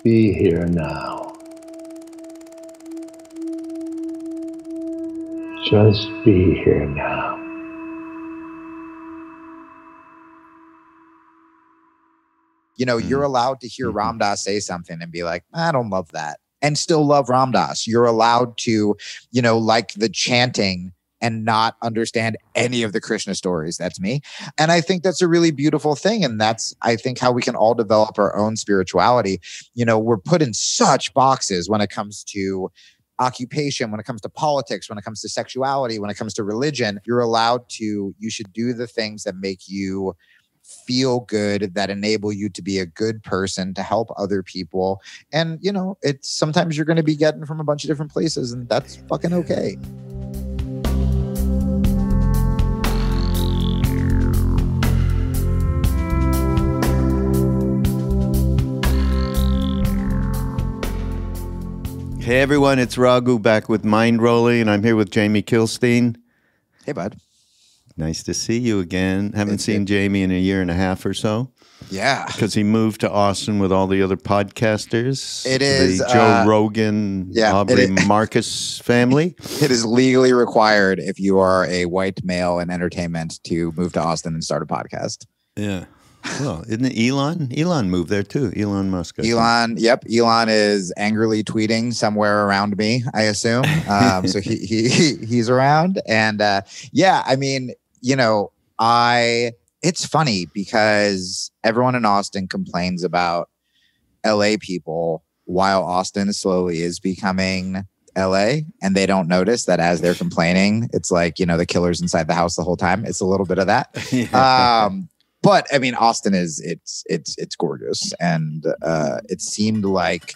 be here now. Just be here now. You know, you're allowed to hear Ram Dass say something and be like, I don't love that, and still love Ram Dass. You're allowed to, you know, like the chanting and not understand any of the Krishna stories. That's me. And I think that's a really beautiful thing. And that's, I think, how we can all develop our own spirituality. You know, we're put in such boxes when it comes to occupation, when it comes to politics, when it comes to sexuality, when it comes to religion. You're allowed to, you should do the things that make you feel good, that enable you to be a good person, to help other people. And, you know, it's sometimes you're going to be getting from a bunch of different places, and that's fucking okay. Hey everyone, it's Raghu back with Mindrolling, and I'm here with Jamie Kilstein. Hey, bud. Nice to see you again. Haven't seen Jamie in a year and a half or so. Yeah. Because he moved to Austin with all the other podcasters. It is the Joe Rogan, Aubrey Markus family. It is legally required if you are a white male in entertainment to move to Austin and start a podcast. Yeah. Well, isn't it Elon? Elon moved there too. Elon Musk. Elon is angrily tweeting somewhere around me, I assume. So he's around. And yeah, I mean, you know, it's funny because everyone in Austin complains about LA people while Austin slowly is becoming LA, and they don't notice that as they're complaining, it's like, you know, the killer's inside the house the whole time. It's a little bit of that. Yeah. But I mean, Austin it's gorgeous, and it seemed like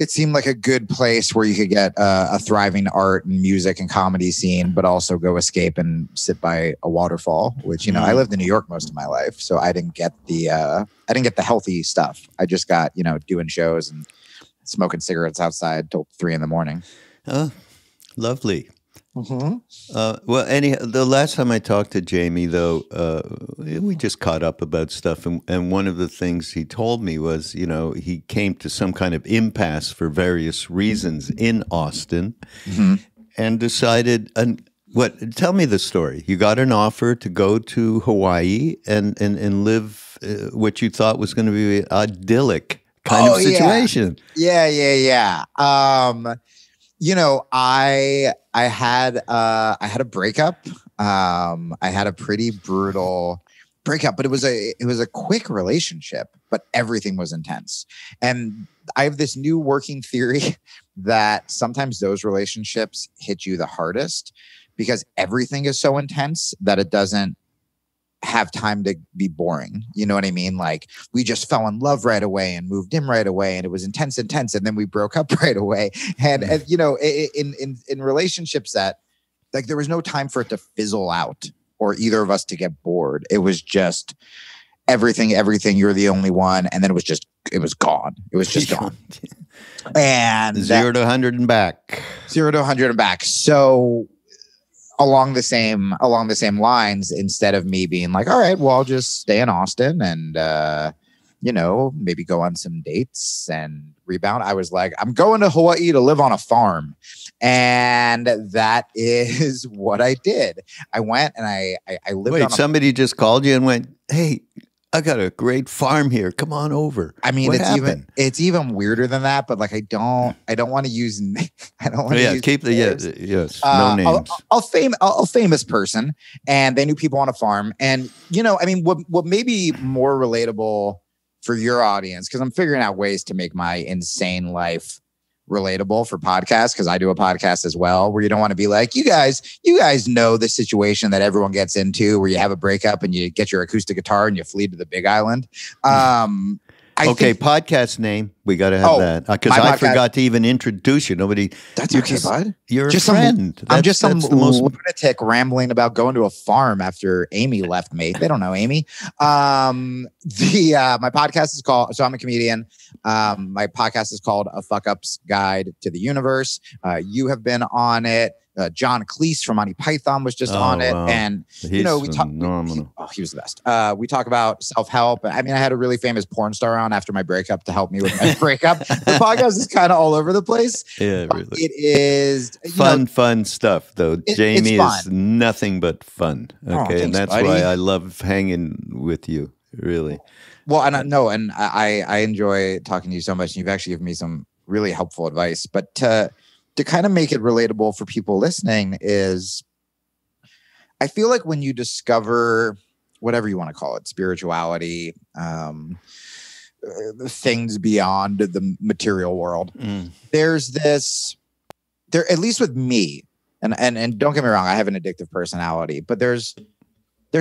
a good place where you could get a thriving art and music and comedy scene, but also go escape and sit by a waterfall. Which, you know, I lived in New York most of my life, so I didn't get the healthy stuff. I just got, you know, doing shows and smoking cigarettes outside till 3 a.m. Oh, lovely. Mm-hmm. Well, anyhow, the last time I talked to Jamie, though, we just caught up about stuff. And one of the things he told me was, you know, he came to some kind of impasse for various reasons in Austin and decided, tell me the story. You got an offer to go to Hawaii and live what you thought was going to be an idyllic kind of situation. Yeah. You know, I had a breakup. I had a pretty brutal breakup, but it was a quick relationship, but everything was intense. And I have this new working theory that sometimes those relationships hit you the hardest because everything is so intense that it doesn't have time to be boring. You know what I mean? Like, we just fell in love right away and moved in right away, and it was intense, and then we broke up right away. And you know, in relationships that, like, there was no time for it to fizzle out or either of us to get bored. It was just everything. You're the only one, and then it was gone. It was just gone. And 0 to 100 and back. 0 to 100 and back. So along the same lines, instead of me being like, all right, well, I'll just stay in Austin and, you know, maybe go on some dates and rebound, I was like, I'm going to Hawaii to live on a farm. And that is what I did. I went and I lived Wait, on somebody just called you and went, hey, I got a great farm here. Come on over. I mean, it's even weirder than that. But like, I don't want to use. I don't want to. Yeah, keep the yes. No names. A famous person, and they knew people on a farm. And you know, I mean, what may be more relatable for your audience, because I'm figuring out ways to make my insane life relatable for podcasts, because I do a podcast as well, where you don't want to be like, you guys know the situation that everyone gets into where you have a breakup and you get your acoustic guitar and you flee to the Big Island. Podcast name. We got to have that, because I forgot to even introduce you. Nobody. That's okay, bud. You're just a friend. I'm just some lunatic rambling about going to a farm after Amy left me. They don't know Amy. My podcast is called. So I'm a comedian. My podcast is called A F-ckups Guide to the Universe. You have been on it. John Cleese from Monty Python was just on it. Wow. And, you know, we talk. He was the best. We talk about self-help. I mean, I had a really famous porn star on after my breakup to help me with my breakup. The podcast is kind of all over the place. Yeah, really. It is fun stuff, though. Jamie is nothing but fun. Okay, and that's why I love hanging with you. Really. Well, and I enjoy talking to you so much. And you've actually given me some really helpful advice. But to kind of make it relatable for people listening is, I feel like when you discover whatever you want to call it, spirituality, things beyond the material world, there's this, at least with me, and don't get me wrong, I have an addictive personality, but there's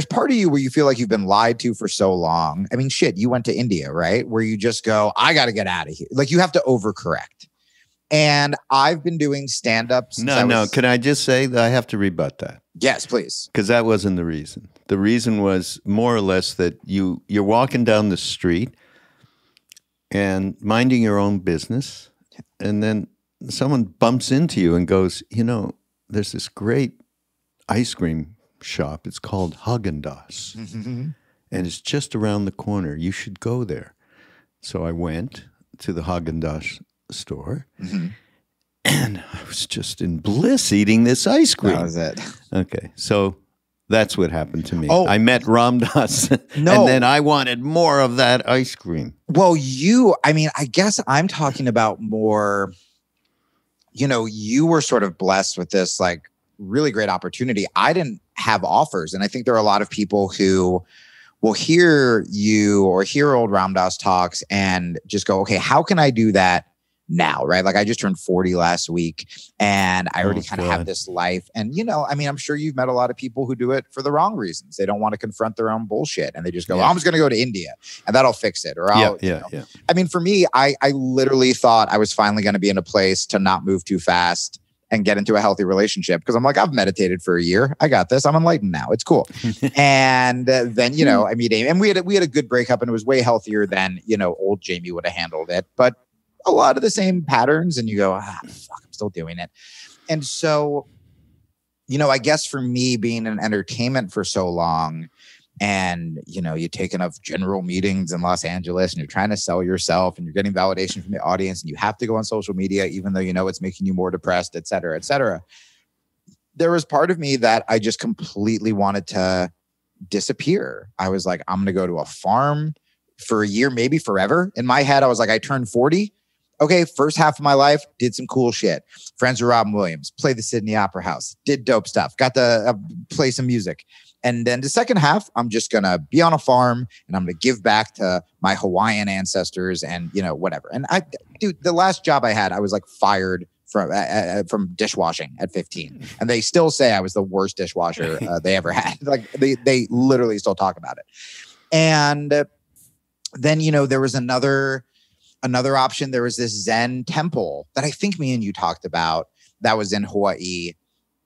part of you where you feel like you've been lied to for so long. I mean, shit, you went to India, right? Where you just go, I got to get out of here. Like, you have to overcorrect. And I've been doing stand-up since No. Can I just say that I have to rebut that? Yes, please. Because that wasn't the reason. The reason was more or less that you're walking down the street and minding your own business, and then someone bumps into you and goes, there's this great ice cream shop. It's called Haagen-Dazs, and it's just around the corner. You should go there. So I went to the Haagen-Dazs store, and I was just in bliss eating this ice cream. That was it. Okay, so that's what happened to me. I met Ramdas, and then I wanted more of that ice cream. Well, I guess I'm talking about more, you were sort of blessed with this, like, really great opportunity. I didn't have offers. And I think there are a lot of people who will hear you or hear old Ramdas talks and just go, okay, how can I do that now? Right. Like, I just turned 40 last week and I already kind of have this life. And, I'm sure you've met a lot of people who do it for the wrong reasons. They don't want to confront their own bullshit. And they just go, I'm just going to go to India and that'll fix it. Or I mean, for me, I literally thought I was finally going to be in a place to not move too fast and get into a healthy relationship. Because I'm like, I've meditated for a year. I got this. I'm enlightened now. It's cool. And then, I meet Amy, and we had a good breakup, and it was way healthier than, old Jamie would have handled it. But a lot of the same patterns, and you go, fuck, I'm still doing it. And so, I guess for me, being in entertainment for so long, and, you take enough general meetings in Los Angeles and you're trying to sell yourself and you're getting validation from the audience and you have to go on social media, even though, it's making you more depressed, et cetera, et cetera. There was part of me that I just completely wanted to disappear. I was like, I'm going to go to a farm for a year, maybe forever. In my head, I was like, I turned 40. Okay, first half of my life, did some cool shit. Friends with Robin Williams, played the Sydney Opera House, did dope stuff, got to play some music. And then the second half, I'm just going to be on a farm and I'm going to give back to my Hawaiian ancestors and, whatever. And the last job I had, I was like fired from dishwashing at 15. And they still say I was the worst dishwasher they ever had. Like they literally still talk about it. And then, there was another option. There was this Zen temple that I think me and you talked about that was in Hawaii.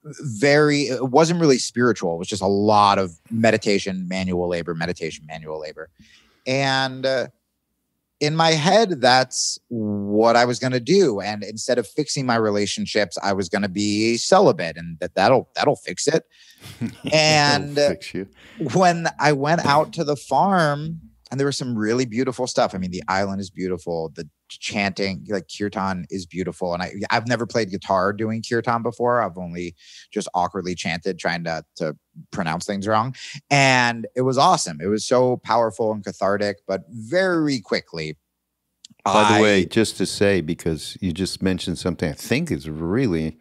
It wasn't really spiritual. It was just a lot of meditation, manual labor. And in my head, that's what I was going to do. And instead of fixing my relationships, I was going to be celibate, and that'll fix it. And fix you. When I went out to the farm, and there was some really beautiful stuff. I mean, the island is beautiful. The chanting, like kirtan, is beautiful. And I've never played guitar doing kirtan before. I've only just awkwardly chanted, trying to pronounce things wrong. And it was awesome. It was so powerful and cathartic, but very quickly. By the way, just to say, because you just mentioned something I think is really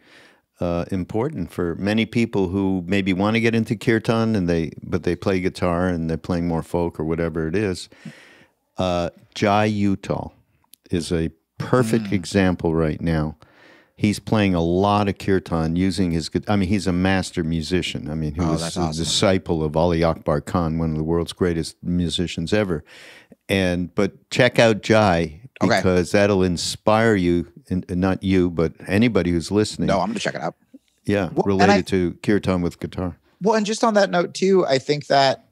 important for many people who maybe want to get into kirtan but they play guitar and they're playing more folk or whatever it is. Jai Uttal is a perfect example right now. He's playing a lot of kirtan using his. I mean, he's a master musician. I mean, he was a disciple of Ali Akbar Khan, one of the world's greatest musicians ever. But check out Jai, because that'll inspire you, and not you, but anybody who's listening. No, I'm going to check it out. Yeah, related to kirtan with guitar. Well, and just on that note too, I think that,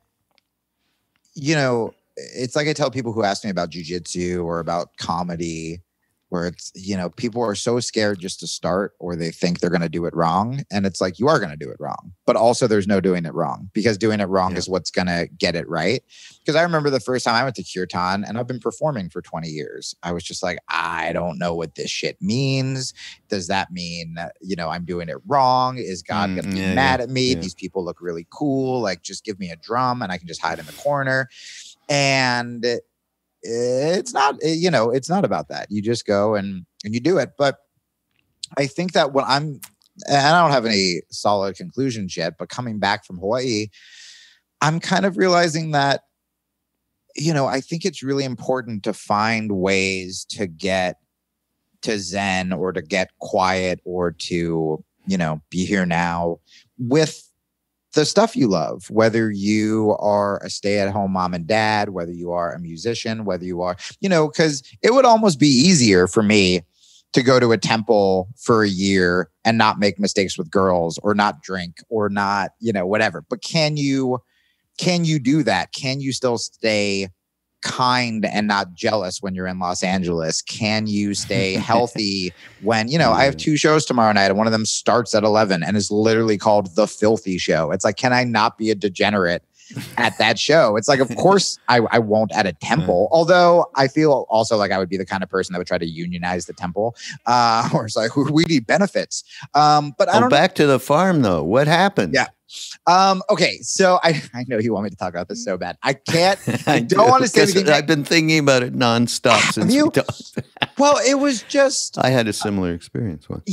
it's like I tell people who ask me about jujitsu or about comedy, where it's, people are so scared just to start, or they think they're going to do it wrong. And it's like, you are going to do it wrong, but also there's no doing it wrong, because doing it wrong is what's going to get it right. Because I remember the first time I went to Kirtan, and I've been performing for 20 years. I was just like, I don't know what this shit means. Does that mean, I'm doing it wrong? Is God going to be mad at me? Yeah. These people look really cool. Like, just give me a drum and I can just hide in the corner. And it's not, it's not about that. You just go and you do it. But I think that and I don't have any solid conclusions yet, but coming back from Hawaii, I'm kind of realizing that, I think it's really important to find ways to get to Zen, or to get quiet, or to, be here now with the stuff you love, whether you are a stay-at-home mom and dad, whether you are a musician, whether you are, because it would almost be easier for me to go to a temple for a year and not make mistakes with girls, or not drink, or not, whatever. But can you do that? Can you still stay kind and not jealous when you're in Los Angeles? Can you stay healthy when, I have 2 shows tomorrow night, and one of them starts at 11 and is literally called The Filthy Show. It's like, can I not be a degenerate at that show? It's like, of course I won't at a temple. Although I feel also like I would be the kind of person that would try to unionize the temple, or it's like, we need benefits. But I don't back to the farm though. What happened? Yeah. Okay, so I know you want me to talk about this so bad. I can't. I don't want to say anything. I've been thinking about it nonstop since we talked. Well, it was just. I had a similar experience once.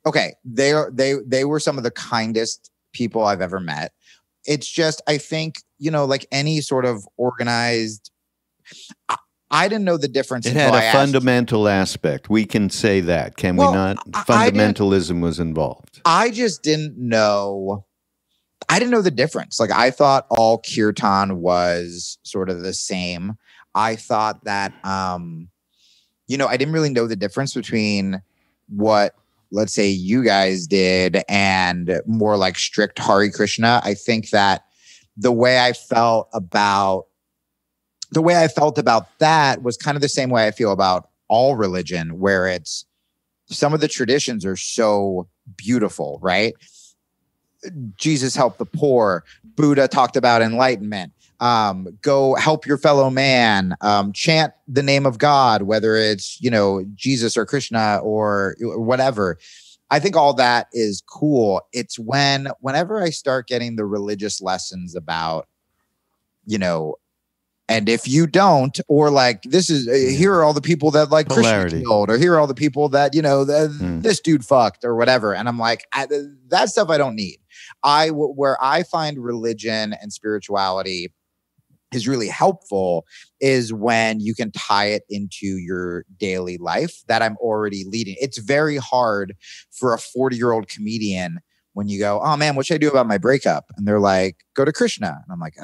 Okay, they were some of the kindest people I've ever met. It's just, I think, like any sort of organized. I didn't know the difference. It had a fundamental aspect. We can say that, can we not? Fundamentalism was involved. I just didn't know. I didn't know the difference. Like, I thought all kirtan was sort of the same. I thought that, I didn't really know the difference between what, let's say, you guys did and more like strict Hare Krishna. I think that the way I felt about that was kind of the same way I feel about all religion, where it's some of the traditions are so beautiful, right? Jesus helped the poor. Buddha talked about enlightenment. Go help your fellow man. Chant the name of God, whether it's, Jesus or Krishna or whatever. I think all that is cool. It's whenever I start getting the religious lessons about, and if you don't, or like, this is, here are all the people that like Krishna killed, or here are all the people that, this dude fucked or whatever. And I'm like, that stuff I don't need. Where I find religion and spirituality is really helpful is when you can tie it into your daily life that I'm already leading. It's very hard for a 40-year-old comedian when you go, oh man, what should I do about my breakup? And they're like, go to Krishna. And I'm like,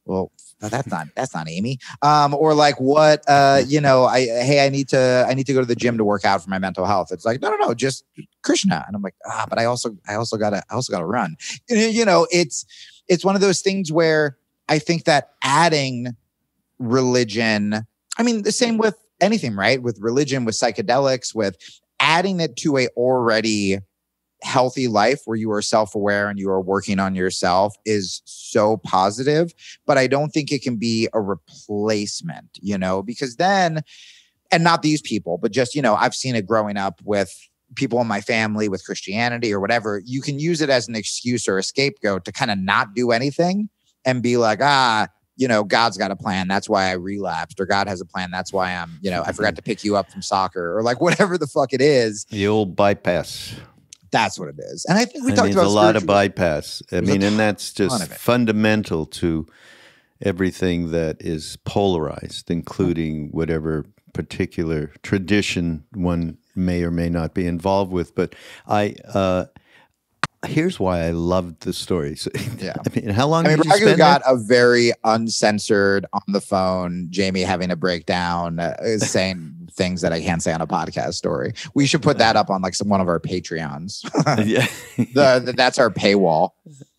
well, that's not Amy. Or like, what, I need to go to the gym to work out for my mental health. It's like, no, just Krishna. And I'm like, but I also gotta run. It's one of those things where I think that adding religion, I mean, the same with anything, right? With religion, with psychedelics, with adding it to a already healthy life where you are self-aware and you are working on yourself is so positive. But I don't think it can be a replacement, because then, and not these people, but just, I've seen it growing up with people in my family with Christianity or whatever. You can use it as an excuse or a scapegoat to kind of not do anything and be like, God's got a plan. That's why I relapsed. Or God has a plan. That's why I'm, I forgot to pick you up from soccer, or like whatever the fuck it is. The old bypass. That's what it is. And I think we talked about a lot of bypass. And that's just fundamental to everything that is polarized, including whatever particular tradition one may or may not be involved with. But here's why I loved the story. So, yeah. How long did you Raghu spend got a very uncensored on the phone, Jamie having a breakdown, saying things that I can't say on a podcast story. We should put that up on like one of our Patreons. Yeah. That's our paywall.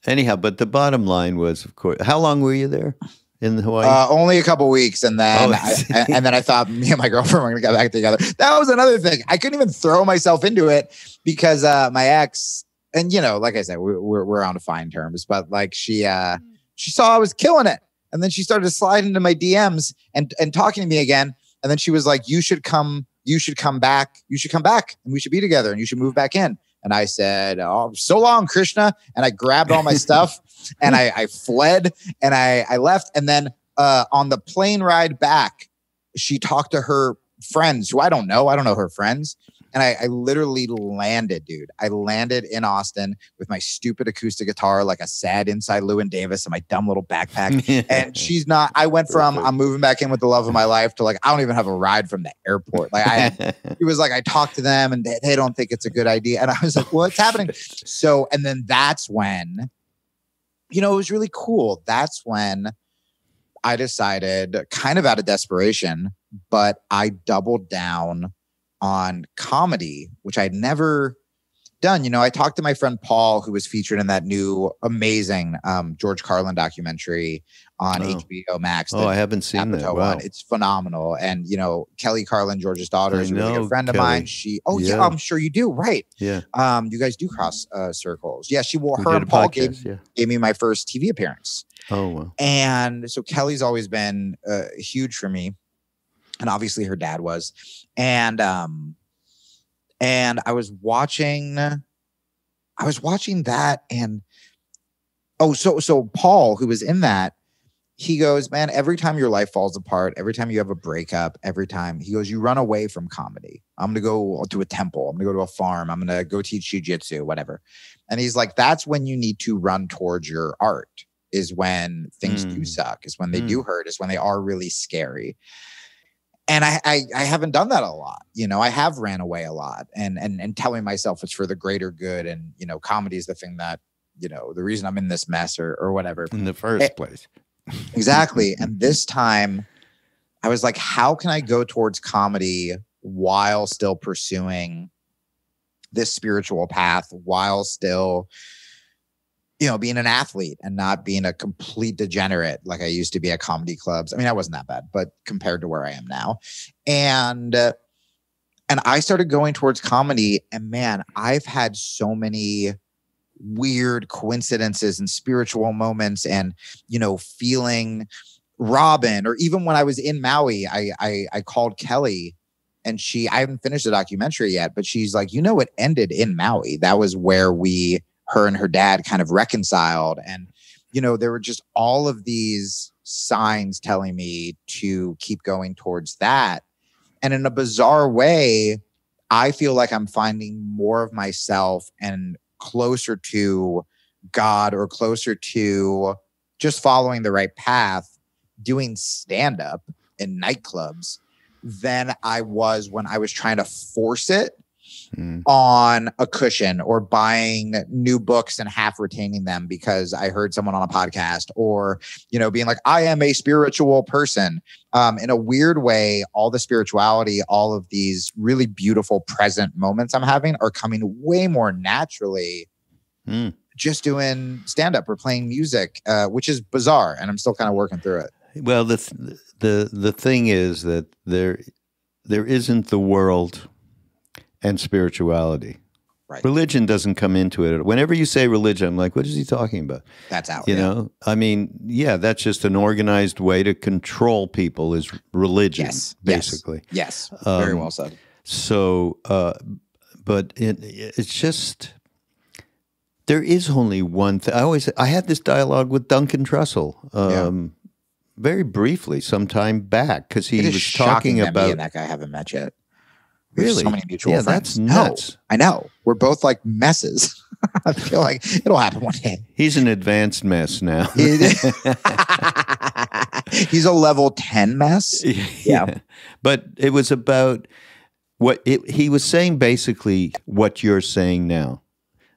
Anyhow, but the bottom line was, of course, how long were you there? in Hawaii? Only a couple weeks, and then I thought me and my girlfriend were going to get back together. That was another thing. I couldn't even throw myself into it because my ex, and like I said, we're on fine terms, but like she saw I was killing it, and then she started sliding into my DMs and talking to me again, and then she was like, "You should come back, and we should be together, and you should move back in." And I said, "Oh, so long, Krishna." And I grabbed all my stuff and I fled and I left. And then on the plane ride back, she talked to her friends who I don't know her friends. And I literally landed, dude. I landed in Austin with my stupid acoustic guitar, like a sad inside Llewyn Davis and my dumb little backpack. And she's not, I went from I'm moving back in with the love of my life to like, I don't even have a ride from the airport. Like it was like, I talked to them and they don't think it's a good idea. And I was like, what's happening? So, and then that's when, it was really cool. That's when I decided, kind of out of desperation, but I doubled down on comedy, which I'd never done. I talked to my friend Paul, who was featured in that new amazing George Carlin documentary on HBO Max. I haven't seen that. Wow. It's phenomenal. And, Kelly Carlin, George's daughter, is a really good friend of mine. Yeah, I'm sure you do. Right. Yeah. You guys do cross circles. Yeah. Her and Paul gave me my first TV appearance. Oh, wow. And so Kelly's always been huge for me. And obviously her dad was. And I was watching that and so Paul, who was in that, he goes, man, every time your life falls apart, every time you have a breakup, he goes, you run away from comedy. I'm going to go to a temple. I'm going to go to a farm. I'm going to go teach jujitsu, whatever. And he's like, that's when you need to run towards your art, is when things do suck, is when they do hurt, is when they are really scary. And I haven't done that a lot. I have ran away a lot and telling myself it's for the greater good. And, comedy is the thing that, the reason I'm in this mess or whatever. In the first place. Exactly. And this time I was like, how can I go towards comedy while still pursuing this spiritual path, while still, being an athlete and not being a complete degenerate like I used to be at comedy clubs. I mean, I wasn't that bad, but compared to where I am now. And I started going towards comedy, and man, I've had so many weird coincidences and spiritual moments and, feeling Robin, or even when I was in Maui, I called Kelly and I haven't finished the documentary yet, but she's like, it ended in Maui. That was where her and her dad kind of reconciled. And, there were just all of these signs telling me to keep going towards that. And in a bizarre way, I feel like I'm finding more of myself and closer to God, or closer to just following the right path, doing stand-up in nightclubs than I was when I was trying to force it on a cushion, or buying new books and half retaining them because I heard someone on a podcast, or, being like, I am a spiritual person. In a weird way, all the spirituality, all of these really beautiful present moments I'm having are coming way more naturally just doing stand-up or playing music, which is bizarre. And I'm still kind of working through it. Well, the thing is that there isn't the world and spirituality. Right. Religion doesn't come into it. Whenever you say religion, I'm like, what is he talking about? That's out. You know? I mean, yeah, that's just an organized way to control people, is religion, basically. Yes. Very well said. So, but it's just, there is only one thing. I had this dialogue with Duncan Trussell very briefly some time back, because he was talking about... me and that guy haven't met yet. Really? So many mutual friends. That's nuts. No, I know. We're both like messes. I feel like it'll happen one day. He's an advanced mess now. He's a level 10 mess. Yeah. But it was about he was saying, basically what you're saying now.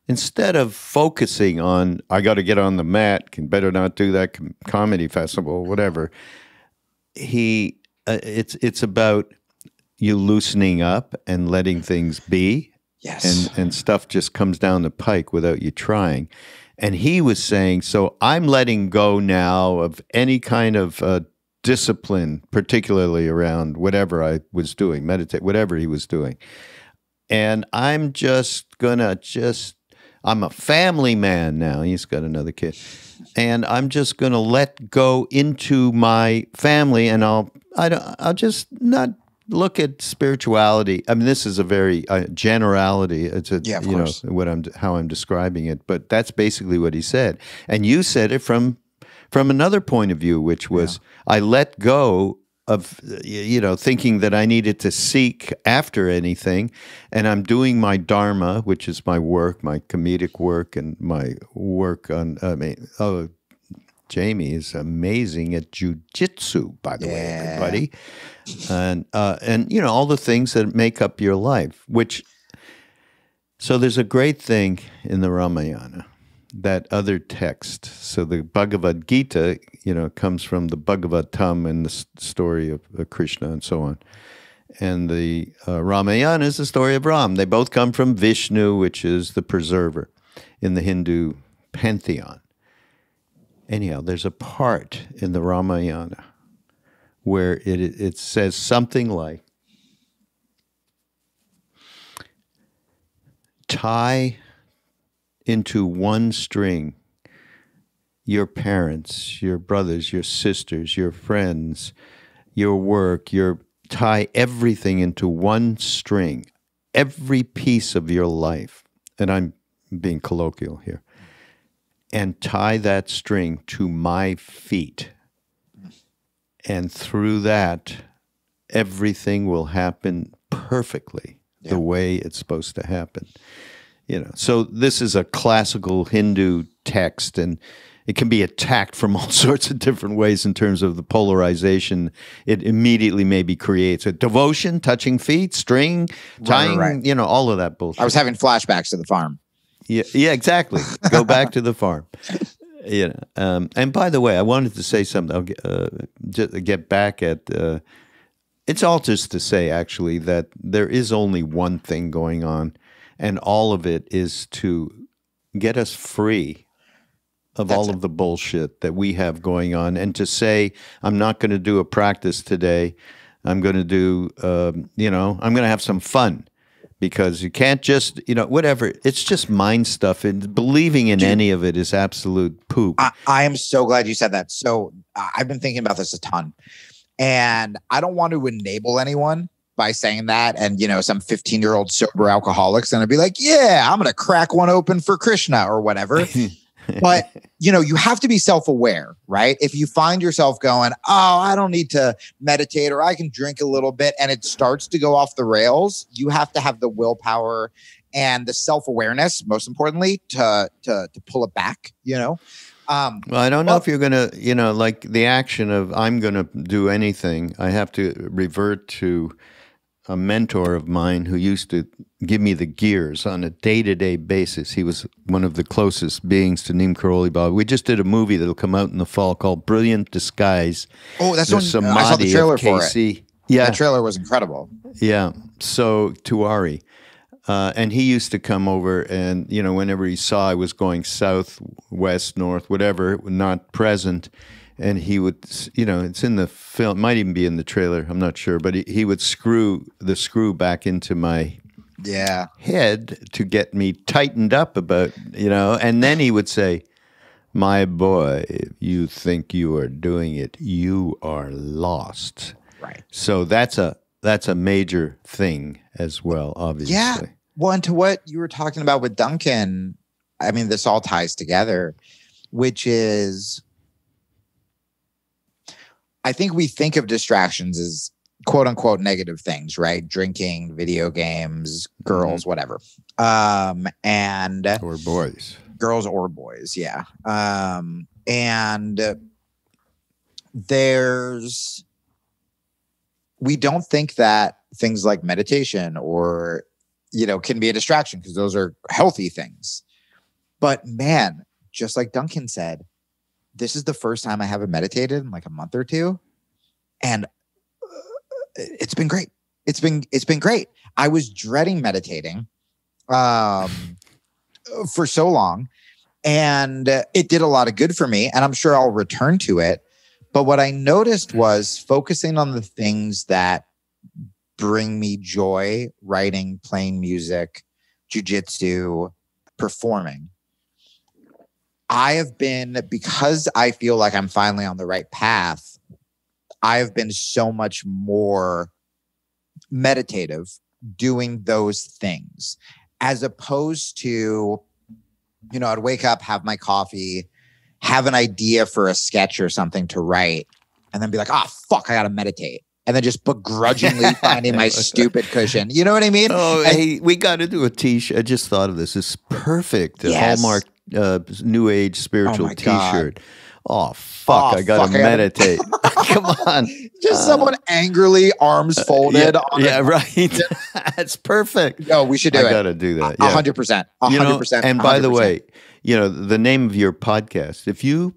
Instead of focusing on, I got to get on the mat, can better not do that comedy festival, whatever. It's about you loosening up and letting things be, Yes. and stuff just comes down the pike without you trying. And he was saying, so I'm letting go now of any kind of discipline, particularly around whatever I was doing, meditate, whatever he was doing. And I'm just gonna I'm a family man now. He's got another kid. And I'm just gonna let go into my family, and I'll just not look at spirituality. I mean, this is a very generality. It's a, of course. How I'm describing it, but that's basically what he said. And you said it from another point of view, which was I let go of, thinking that I needed to seek after anything, and I'm doing my Dharma, which is my work, my comedic work, and my work on. Jamie is amazing at jujitsu, by the way, everybody. And all the things that make up your life, so there's a great thing in the Ramayana, that other text. So the Bhagavad Gita, comes from the Bhagavatam and the story of Krishna and so on. And the Ramayana is the story of Ram. They both come from Vishnu, which is the preserver in the Hindu pantheon. Anyhow, there's a part in the Ramayana where it says something like, tie into one string your parents, your brothers, your sisters, your friends, your work, tie everything into one string, every piece of your life. And I'm being colloquial here. And tie that string to my feet. And through that, everything will happen perfectly the way it's supposed to happen. So this is a classical Hindu text, and it can be attacked from all sorts of different ways in terms of the polarization it immediately maybe creates. A devotion, touching feet, string, tying, all of that bullshit. I was having flashbacks to the farm. Yeah, exactly. Go back to the farm. And by the way, I wanted to say something. I'll just get back at. It's all just to say, actually, that there is only one thing going on, and all of it is to get us free of all of the bullshit that we have going on, and to say, I'm not going to do a practice today. I'm going to do, I'm going to have some fun. Because you can't just, whatever. It's just mind stuff. And believing in any of it is absolute poop. I am so glad you said that. So I've been thinking about this a ton. And I don't want to enable anyone by saying that. And, some 15-year-old sober alcoholics going to be like, yeah, I'm going to crack one open for Krishna or whatever. But, you have to be self-aware, right? If you find yourself going, oh, I don't need to meditate, or I can drink a little bit, and it starts to go off the rails, you have to have the willpower and the self-awareness, most importantly, to pull it back, Well, I don't know if you're going to, like the action of I'm going to do anything. I have to revert to a mentor of mine who used to give me the gears on a day-to-day basis. He was one of the closest beings to Neem Karoli Baba. We just did a movie that'll come out in the fall called Brilliant Disguise. Oh, that's one. I saw the trailer for it. Yeah. The trailer was incredible. Yeah. So, Tuari. And he used to come over and, whenever he saw I was going south, west, north, whatever, not present, and he would, it's in the film, might even be in the trailer, I'm not sure, but he would screw the screw back into my head to get me tightened up about, and then he would say, my boy, if you think you are doing it, you are lost. Right. So that's a major thing as well, obviously. Yeah. Well, and to what you were talking about with Duncan, I mean, this all ties together, which is, I think we think of distractions as quote unquote negative things, right? Drinking, video games, girls, whatever. And or boys. Girls or boys, yeah. And we don't think that things like meditation or, can be a distraction because those are healthy things. But man, just like Duncan said, this is the first time I haven't meditated in like a month or two. And it's been great. It's been great. I was dreading meditating for so long. And it did a lot of good for me. And I'm sure I'll return to it. But what I noticed was focusing on the things that bring me joy: writing, playing music, jujitsu, performing. I have been, because I feel like I'm finally on the right path, I have been so much more meditative doing those things, as opposed to, you know, I'd wake up, have my coffee, have an idea for a sketch or something to write, and then be like, fuck, I got to meditate. And then just begrudgingly finding my stupid cushion. You know what I mean? Oh, hey, we got to do a t-shirt. I just thought of this. It's perfect. A Hallmark New Age spiritual t-shirt. Oh, fuck, I got to meditate. Come on. Just someone angrily, arms folded. Right. That's perfect. No, we should do it. I got to do that. 100%. 100%. And by the way, you know, the name of your podcast, if you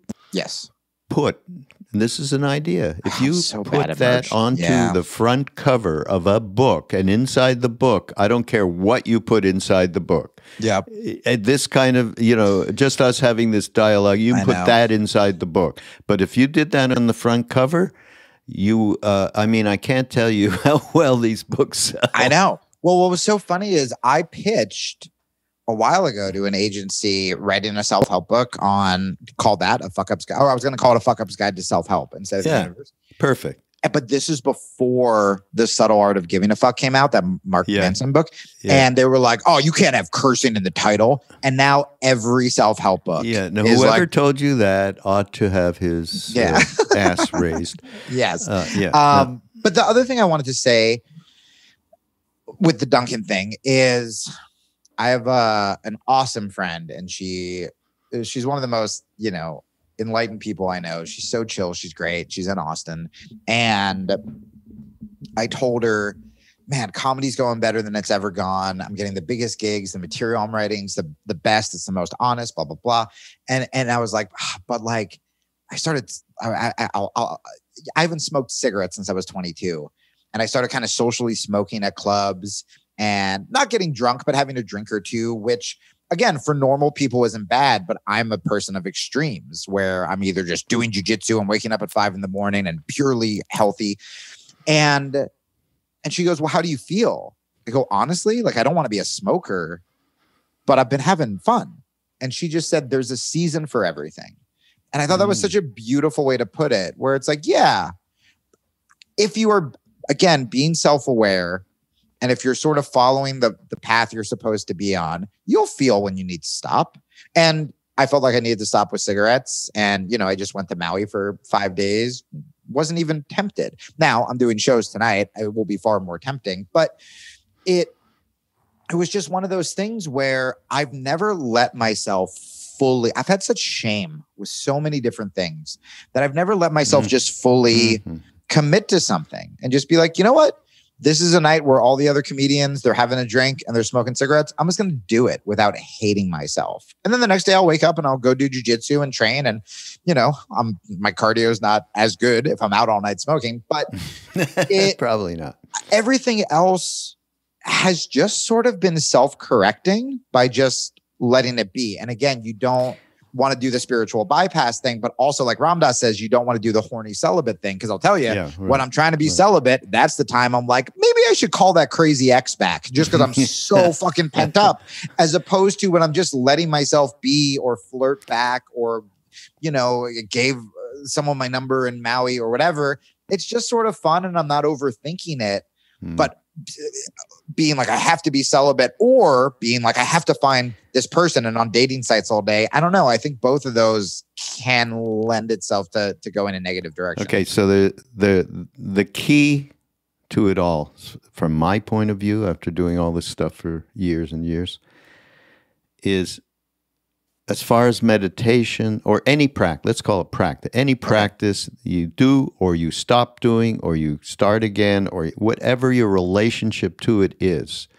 put, and this is an idea, if you put that onto the front cover of a book, and inside the book, I don't care what you put inside the book. Yeah. This kind of, you know, just us having this dialogue, you put that inside the book. But if you did that on the front cover, you, I mean, I can't tell you how well these books sell. I know. Well, what was so funny is I pitched a while ago to an agency writing a self-help book called that a fuck-ups guide. Or I was going to call it a fuck-ups guide to self-help instead of the universe. Perfect. But this is before The Subtle Art of Giving a Fuck came out, that Mark Manson book. And they were like, oh, you can't have cursing in the title. And now every self-help book. Yeah. Now, whoever told you that ought to have his ass raised. Yes. But the other thing I wanted to say with the Duncan thing is I have an awesome friend, and she's one of the most, you know, enlightened people I know. She's so chill. She's great. She's in Austin. And I told her, man, comedy's going better than it's ever gone. I'm getting the biggest gigs. The material I'm writing is the best. It's the most honest, blah, blah, blah. And I was like, but like, I haven't smoked cigarettes since I was 22. And I started kind of socially smoking at clubs and not getting drunk, but having a drink or two, which again, for normal people isn't bad, but I'm a person of extremes where I'm either just doing jujitsu and waking up at 5 a.m. and purely healthy. And she goes, well, how do you feel? I go, honestly, like, I don't want to be a smoker, but I've been having fun. And she just said, there's a season for everything. And I thought that was such a beautiful way to put it, where it's like, yeah, if you are, again, being self-aware, and if you're sort of following the path you're supposed to be on, you'll feel when you need to stop. And I felt like I needed to stop with cigarettes. And, you know, I just went to Maui for 5 days. Wasn't even tempted. Now I'm doing shows tonight. It will be far more tempting. But it was just one of those things where I've never let myself fully, I've had such shame with so many different things that I've never let myself just fully commit to something and just be like, you know what? This is a night where all the other comedians, they're having a drink and they're smoking cigarettes. I'm just going to do it without hating myself. And then the next day I'll wake up and I'll go do jujitsu and train. And, you know, my cardio is not as good if I'm out all night smoking, but probably not. Everything else has just sort of been self-correcting by just letting it be. And again, you don't want to do the spiritual bypass thing, but also like Ram Dass says, you don't want to do the horny celibate thing. Cause I'll tell you, when I'm trying to be celibate, that's the time I'm like, maybe I should call that crazy ex back just cause I'm so fucking pent up, as opposed to when I'm just letting myself be or flirt back or, you know, gave someone my number in Maui or whatever. It's just sort of fun and I'm not overthinking it, but being like, I have to be celibate or being like, I have to find this person and on dating sites all day. I don't know. I think both of those can lend itself to go in a negative direction. Okay. So the key to it all, from my point of view, after doing all this stuff for years and years, is as far as meditation or any practice, let's call it practice, any practice you do or you stop doing or you start again or whatever your relationship to it is,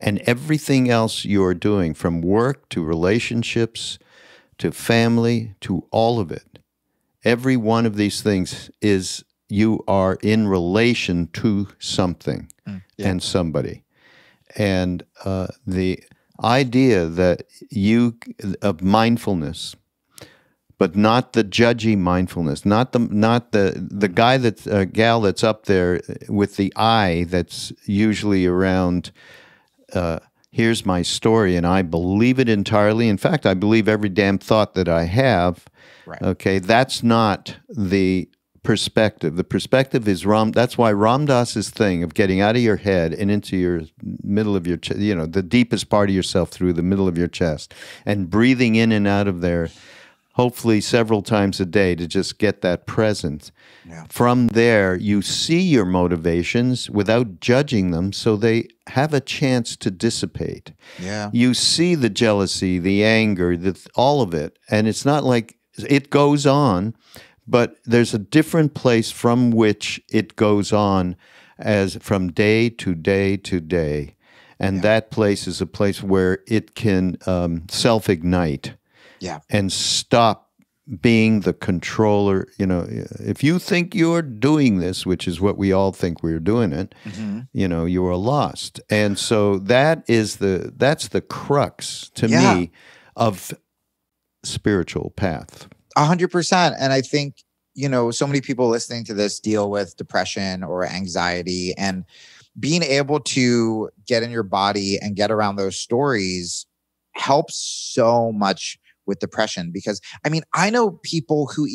and everything else you're doing, from work to relationships to family to all of it, every one of these things is you are in relation to something and somebody. And idea that of mindfulness, but not the judgy mindfulness, not the guy gal that's up there with the eye that's usually around. Here's my story, and I believe it entirely. In fact, I believe every damn thought that I have. Right. Okay, that's not the perspective. The perspective is that's why Ram Dass's thing of getting out of your head and into your middle of your chest, the deepest part of yourself through the middle of your chest, and breathing in and out of there, hopefully several times a day, to just get that presence. Yeah. From there, you see your motivations without judging them, so they have a chance to dissipate. Yeah. You see the jealousy, the anger, all of it, and it's not like it goes on, but there's a different place from which it goes on, as from day to day to day. And that place is a place where it can self-ignite and stop being the controller. If you think you're doing this, which is what we all think we're doing it, you are lost. And so that's the crux to me of spiritual path. 100%. And I think, so many people listening to this deal with depression or anxiety, and being able to get in your body and get around those stories helps so much with depression. Because I know people who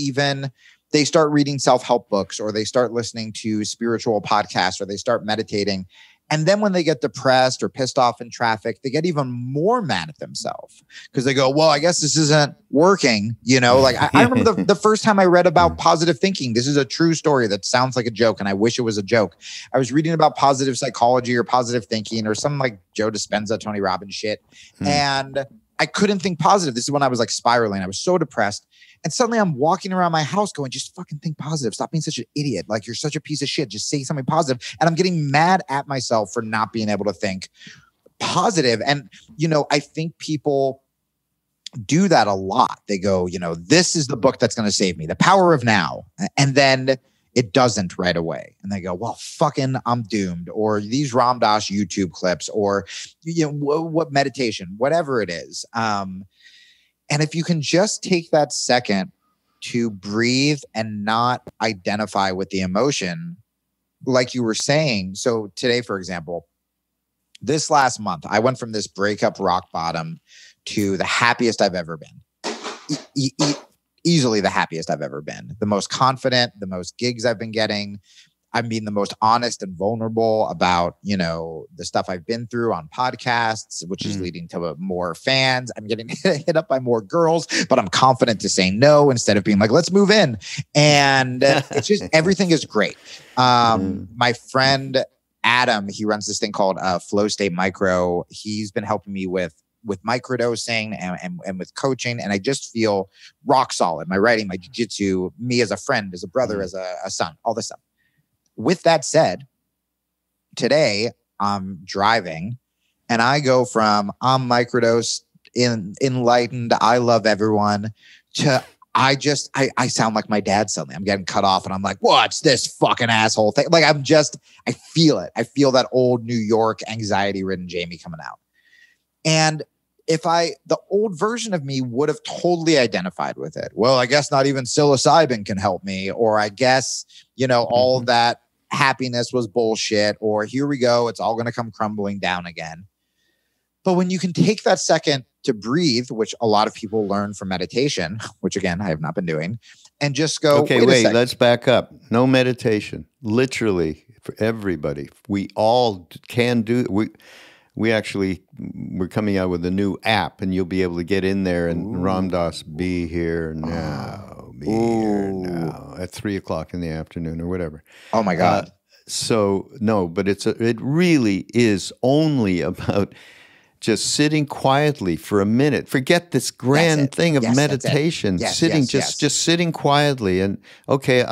they start reading self-help books, or they start listening to spiritual podcasts, or they start meditating. And then when they get depressed or pissed off in traffic, they get even more mad at themselves because they go, well, I guess this isn't working. I remember the first time I read about positive thinking. This is a true story that sounds like a joke, and I wish it was a joke. I was reading about positive psychology or positive thinking or some like Joe Dispenza, Tony Robbins shit. And I couldn't think positive. This is when I was like spiraling. I was so depressed. And suddenly I'm walking around my house going, just fucking think positive. Stop being such an idiot. Like, you're such a piece of shit. Just say something positive. And I'm getting mad at myself for not being able to think positive. And, I think people do that a lot. They go, this is the book that's going to save me, The Power of Now. And then it doesn't right away. And they go, well, fucking, I'm doomed. Or these Ram Dass YouTube clips, or, what meditation, whatever it is. And if you can just take that second to breathe and not identify with the emotion, like you were saying. So today, for example, this last month, I went from this breakup rock bottom to the happiest I've ever been. Easily the happiest I've ever been. The most confident, the most gigs I've been getting. I'm being the most honest and vulnerable about, the stuff I've been through on podcasts, which is leading to more fans. I'm getting hit up by more girls, but I'm confident to say no instead of being like, let's move in. And it's just, everything is great. My friend Adam, he runs this thing called Flow State Micro. He's been helping me with microdosing and with coaching. And I just feel rock solid. My writing, my jiu-jitsu, me as a friend, as a brother, as a son, all this stuff. With that said, today I'm driving and I go from I'm microdosed, enlightened, I love everyone, to I sound like my dad suddenly. I'm getting cut off and I'm like, what's this fucking asshole thing? Like, I feel it. I feel that old New York anxiety-ridden Jamie coming out. And the old version of me would have totally identified with it. Well, I guess not even psilocybin can help me. Or I guess, all of that happiness was bullshit, or here we go, it's all going to come crumbling down again. But when you can take that second to breathe, which a lot of people learn from meditation, which again, I have not been doing, and just go, okay, wait, let's back up. No meditation, literally for everybody. We all can do we're coming out with a new app, and you'll be able to get in there and Ram Dass, be here now. Be here now at 3:00 in the afternoon or whatever. Oh my God. So no, but it really is only about just sitting quietly for a minute. Forget this grand thing of meditation. Just sitting quietly. And okay,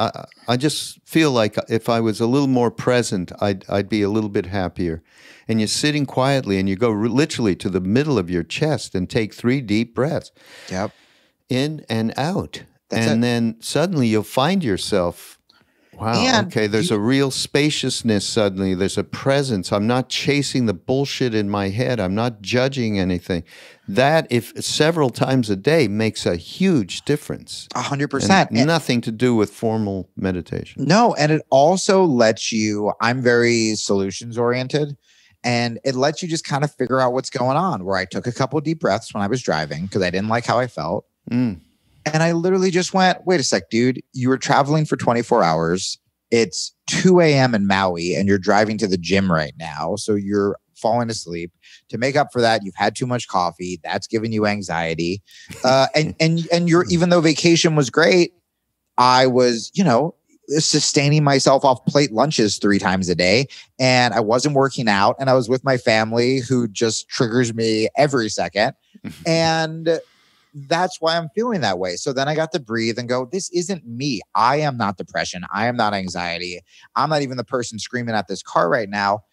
I just feel like if I was a little more present, I'd be a little bit happier. And you're sitting quietly and you go literally to the middle of your chest and take 3 deep breaths. Yep. In and out. Then suddenly you'll find yourself Wow. And okay. There's a real spaciousness suddenly. There's a presence. I'm not chasing the bullshit in my head. I'm not judging anything. That, if several times a day, makes a huge difference. 100%. And nothing to do with formal meditation. No. And it also lets you, I'm very solutions oriented, and it lets you just kind of figure out what's going on, where I took a couple of deep breaths when I was driving because I didn't like how I felt. And I literally just went, wait a sec, dude, you were traveling for 24 hours. It's 2 a.m. in Maui and you're driving to the gym right now. So you're falling asleep. To make up for that, you've had too much coffee. That's giving you anxiety. And you're, even though vacation was great, I was, sustaining myself off plate lunches 3 times a day. And I wasn't working out. And I was with my family, who just triggers me every second. And that's why I'm feeling that way. So then I got to breathe and go, this isn't me. I am not depression. I am not anxiety. I'm not even the person screaming at this car right now.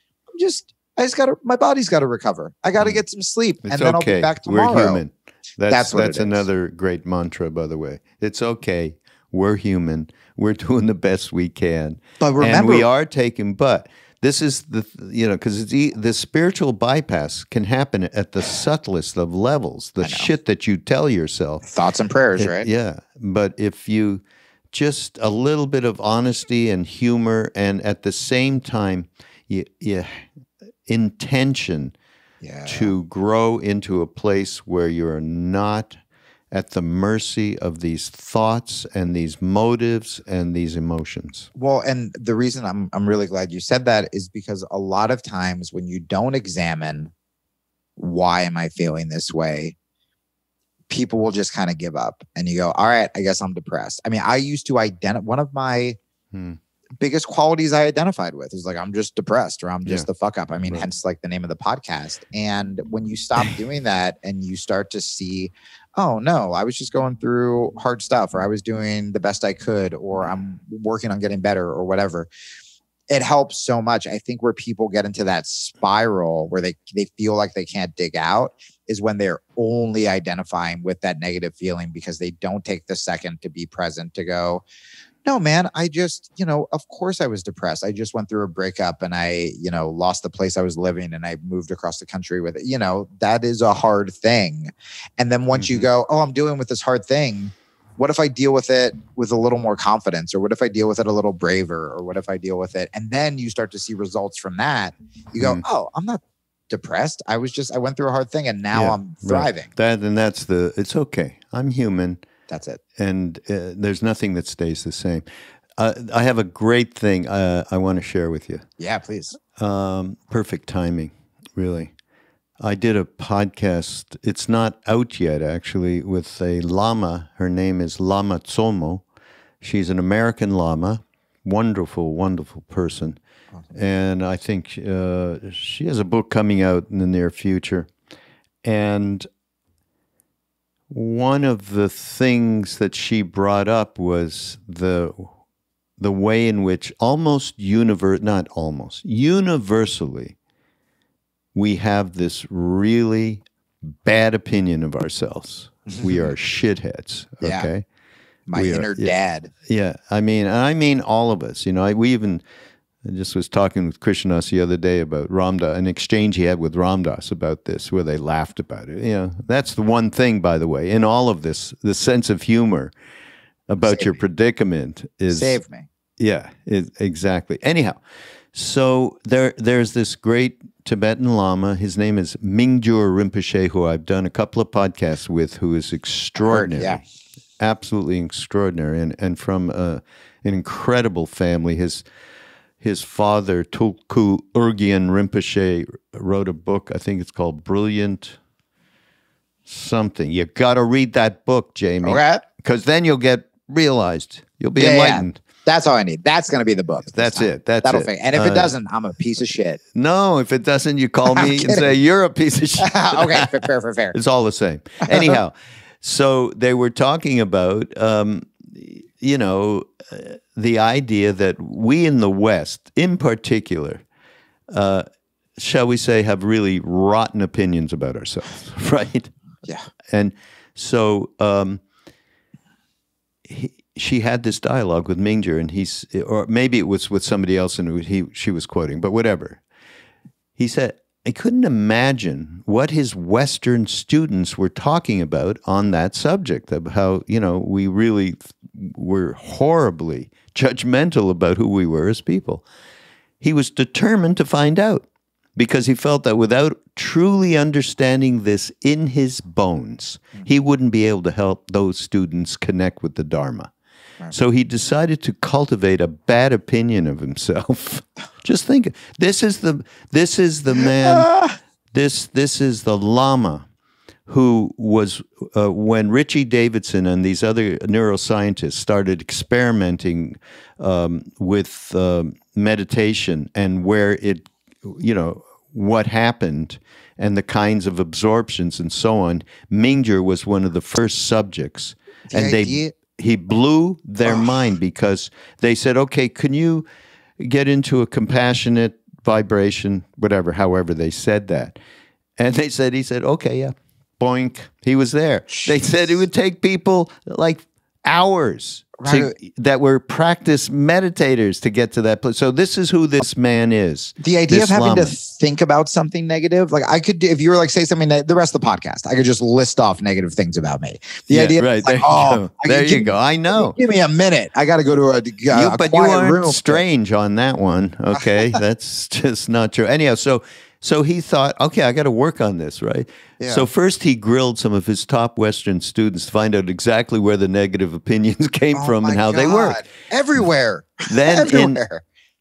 My body's got to recover. I got to get some sleep. It's and then okay. I'll be back tomorrow. We're human. That's another great mantra, by the way. It's okay. We're human. We're doing the best we can. But remember, and we are taking, but this is because the spiritual bypass can happen at the subtlest of levels, the shit that you tell yourself. Thoughts and prayers, right? Yeah. But if you just a little bit of honesty and humor, and at the same time, intention to grow into a place where you're not at the mercy of these thoughts and these motives and these emotions. Well, and the reason I'm really glad you said that is because a lot of times when you don't examine why am I feeling this way, people will just kind of give up and you go, all right, I guess I'm depressed. I mean, I used to one of my biggest qualities I identified with is like, I'm just depressed, or I'm just the fuck up. I mean, hence like the name of the podcast. And when you stop doing that and you start to see, oh no, I was just going through hard stuff, or I was doing the best I could, or I'm working on getting better, or whatever. It helps so much. I think where people get into that spiral where they feel like they can't dig out is when they're only identifying with that negative feeling, because they don't take the second to be present, to go, no, man, I just, of course I was depressed. I just went through a breakup and I, lost the place I was living and I moved across the country with it. That is a hard thing. And then once you go, oh, I'm dealing with this hard thing. What if I deal with it with a little more confidence? Or what if I deal with it a little braver? Or what if I deal with it? And then you start to see results from that. You go, oh, I'm not depressed. I went through a hard thing and now I'm thriving. Right. It's okay. I'm human. That's it. And there's nothing that stays the same. I have a great thing I want to share with you. Yeah, please. Perfect timing, really. I did a podcast. It's not out yet, actually, with a Lama. Her name is Lama Tsomo. She's an American Lama. Wonderful, wonderful person. Awesome. And I think she has a book coming out in the near future. And one of the things that she brought up was the way in which universally, we have this really bad opinion of ourselves. We are shitheads. Okay, yeah. My inner dad. Yeah, I mean all of us. I just was talking with Krishnas the other day about Ramdas, an exchange he had with Ramdas about this, where they laughed about it. That's the one thing, by the way, in all of this, the sense of humor about your predicament is... Save me. Yeah, exactly. Anyhow, so there's this great Tibetan Lama. His name is Mingyur Rinpoche, who I've done a couple of podcasts with, who is extraordinary. Absolutely extraordinary, and from an incredible family. His father, Tulku Urgyen Rinpoche, wrote a book. I think it's called Brilliant something. You got to read that book, Jamie. Okay. Because then you'll get realized. You'll be enlightened. Yeah. That's all I need. That's going to be the book. That's it. That'll fit. And if it doesn't, I'm a piece of shit. No, if it doesn't, you call me and say, you're a piece of shit. Okay, fair. It's all the same. Anyhow, so they were talking about... the idea that we in the West, in particular, shall we say, have really rotten opinions about ourselves, right? Yeah. And so she had this dialogue with Mingjer, and or maybe it was with somebody else, and she was quoting, but whatever. He said, I couldn't imagine what his Western students were talking about on that subject, of how, we really were horribly judgmental about who we were as people. He was determined to find out, because he felt that without truly understanding this in his bones, he wouldn't be able to help those students connect with the Dharma. So he decided to cultivate a bad opinion of himself. Just think, this is the man, this is the Lama who was, when Richie Davidson and these other neuroscientists started experimenting with meditation and where it, what happened and the kinds of absorptions and so on, Mingjer was one of the first subjects. He blew their mind, because they said, okay, can you get into a compassionate vibration, whatever, however they said that. And he said, okay, yeah, boink. He was there. They said it would take people like hours that were practice meditators to get to that place. So this is who this man is. The idea of having to think about something negative, like I could, if you were like say something, the rest of the podcast, I could just list off negative things about me. The idea, right? Like, there you go. I know. Give me a minute. I got to go to a but quiet you aren't room. Strange on that one. Okay, that's just not true. Anyhow, so he thought, okay, I got to work on this, right? Yeah. So first he grilled some of his top Western students to find out exactly where the negative opinions came from and how they work. Everywhere. Then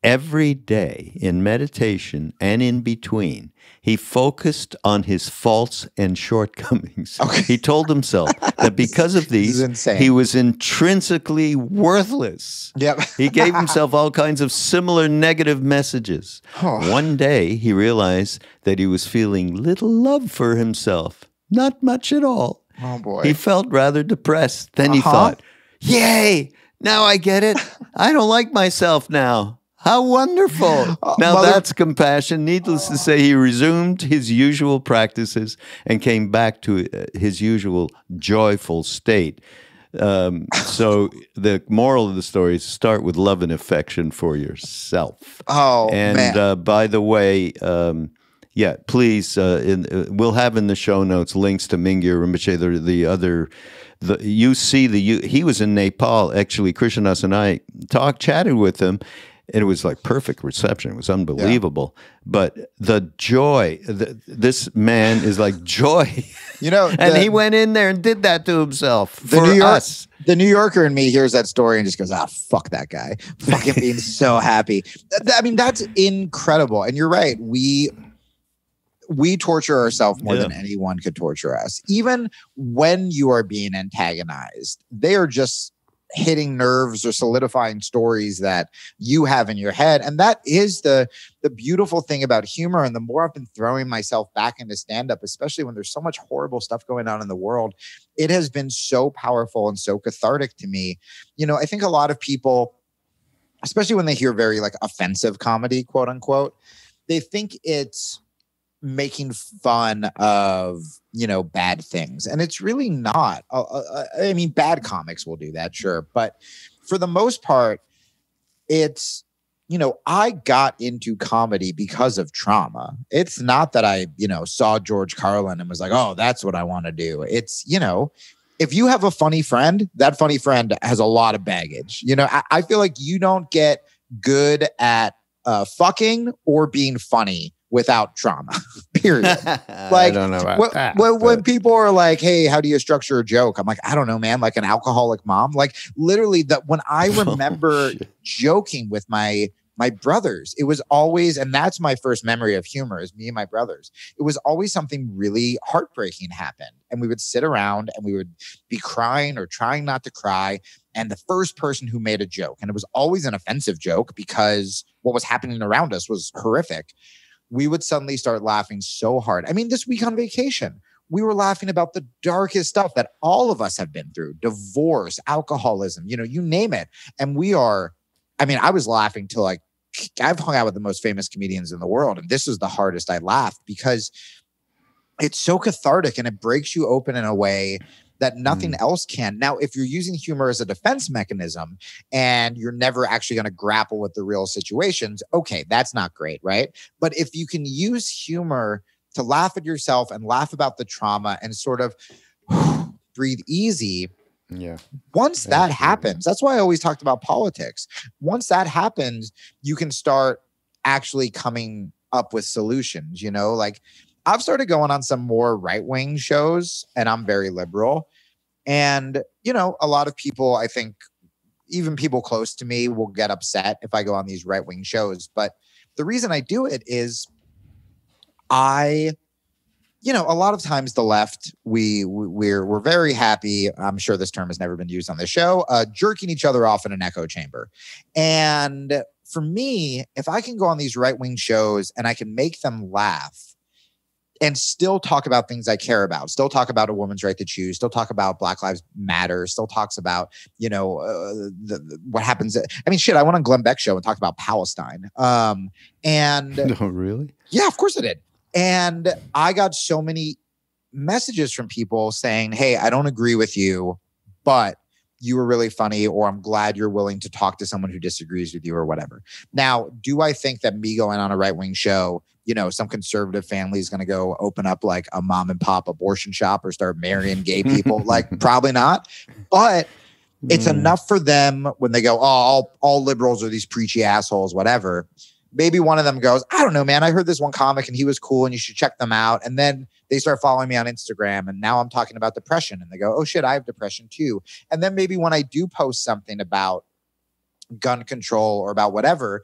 every day in meditation and in between, he focused on his faults and shortcomings. Okay. He told himself that because of these, he was intrinsically worthless. Yep. He gave himself all kinds of similar negative messages. One day, he realized that he was feeling little love for himself. Not much at all. Oh, boy. He felt rather depressed. Then he thought, yay, now I get it. I don't like myself now. How wonderful. Now that's compassion. Needless to say, he resumed his usual practices and came back to his usual joyful state. So the moral of the story is start with love and affection for yourself. Man. By the way, please, we'll have in the show notes links to Mingjer Rinpoche, the other. He was in Nepal. Actually, Krishnadas and I chatted with him. And it was like perfect reception. It was unbelievable. Yeah. But the joy, this man is like joy. And he went in there and did that to himself for us. The New Yorker in me hears that story and just goes, fuck that guy. Fucking being so happy. I mean, that's incredible. And you're right. We torture ourselves more than anyone could torture us. Even when you are being antagonized, they are just hitting nerves or solidifying stories that you have in your head. And that is the beautiful thing about humor. And the more I've been throwing myself back into stand-up, especially when there's so much horrible stuff going on in the world, it has been so powerful and so cathartic to me. I think a lot of people, especially when they hear very like offensive comedy, quote unquote, they think it's making fun of, bad things. And it's really not. I mean, bad comics will do that, sure. But for the most part, it's, I got into comedy because of trauma. It's not that I, saw George Carlin and was like, oh, that's what I want to do. It's, if you have a funny friend, that funny friend has a lot of baggage. I feel like you don't get good at fucking or being funny without trauma, period. Like, I don't know about that. When people are like, hey, how do you structure a joke? I'm like, I don't know, man, like an alcoholic mom. Like literally when I remember joking with my brothers, it was always, and that's my first memory of humor is me and my brothers. It was always something really heartbreaking happened. And we would sit around and we would be crying or trying not to cry. And the first person who made a joke, and it was always an offensive joke because what was happening around us was horrific, we would suddenly start laughing so hard. I mean, this week on vacation, we were laughing about the darkest stuff that all of us have been through. Divorce, alcoholism, you name it. And I was laughing till like, I've hung out with the most famous comedians in the world. And this is the hardest I laughed because it's so cathartic and it breaks you open in a way that nothing else can. Now, if you're using humor as a defense mechanism and you're never actually going to grapple with the real situations, okay, that's not great, right? But if you can use humor to laugh at yourself and laugh about the trauma and sort of breathe easy. Yeah. Once that happens, that's why I always talked about politics. Once that happens, you can start actually coming up with solutions, you know, like I've started going on some more right-wing shows and I'm very liberal. And, you know, a lot of people, I think even people close to me will get upset if I go on these right-wing shows. But the reason I do it is you know, a lot of times the left, we're very happy. I'm sure this term has never been used on the show, jerking each other off in an echo chamber. And for me, if I can go on these right-wing shows and I can make them laugh and still talk about things I care about, still talk about a woman's right to choose, still talk about Black Lives Matter, still talks about, you know, what happens. I mean, shit, I went on Glenn Beck's show and talked about Palestine. And oh, really? Yeah, of course I did. And I got so many messages from people saying, hey, I don't agree with you, but you were really funny, or I'm glad you're willing to talk to someone who disagrees with you or whatever. Now, do I think that me going on a right-wing show, you know, some conservative family is going to go open up like a mom and pop abortion shop or start marrying gay people? Like, probably not. But it's enough for them when they go, oh, all liberals are these preachy assholes, whatever. Maybe one of them goes, I don't know, man, I heard this one comic and he was cool and you should check them out. And then they start following me on Instagram and now I'm talking about depression and they go, oh shit, I have depression too. And then maybe when I do post something about gun control or about whatever,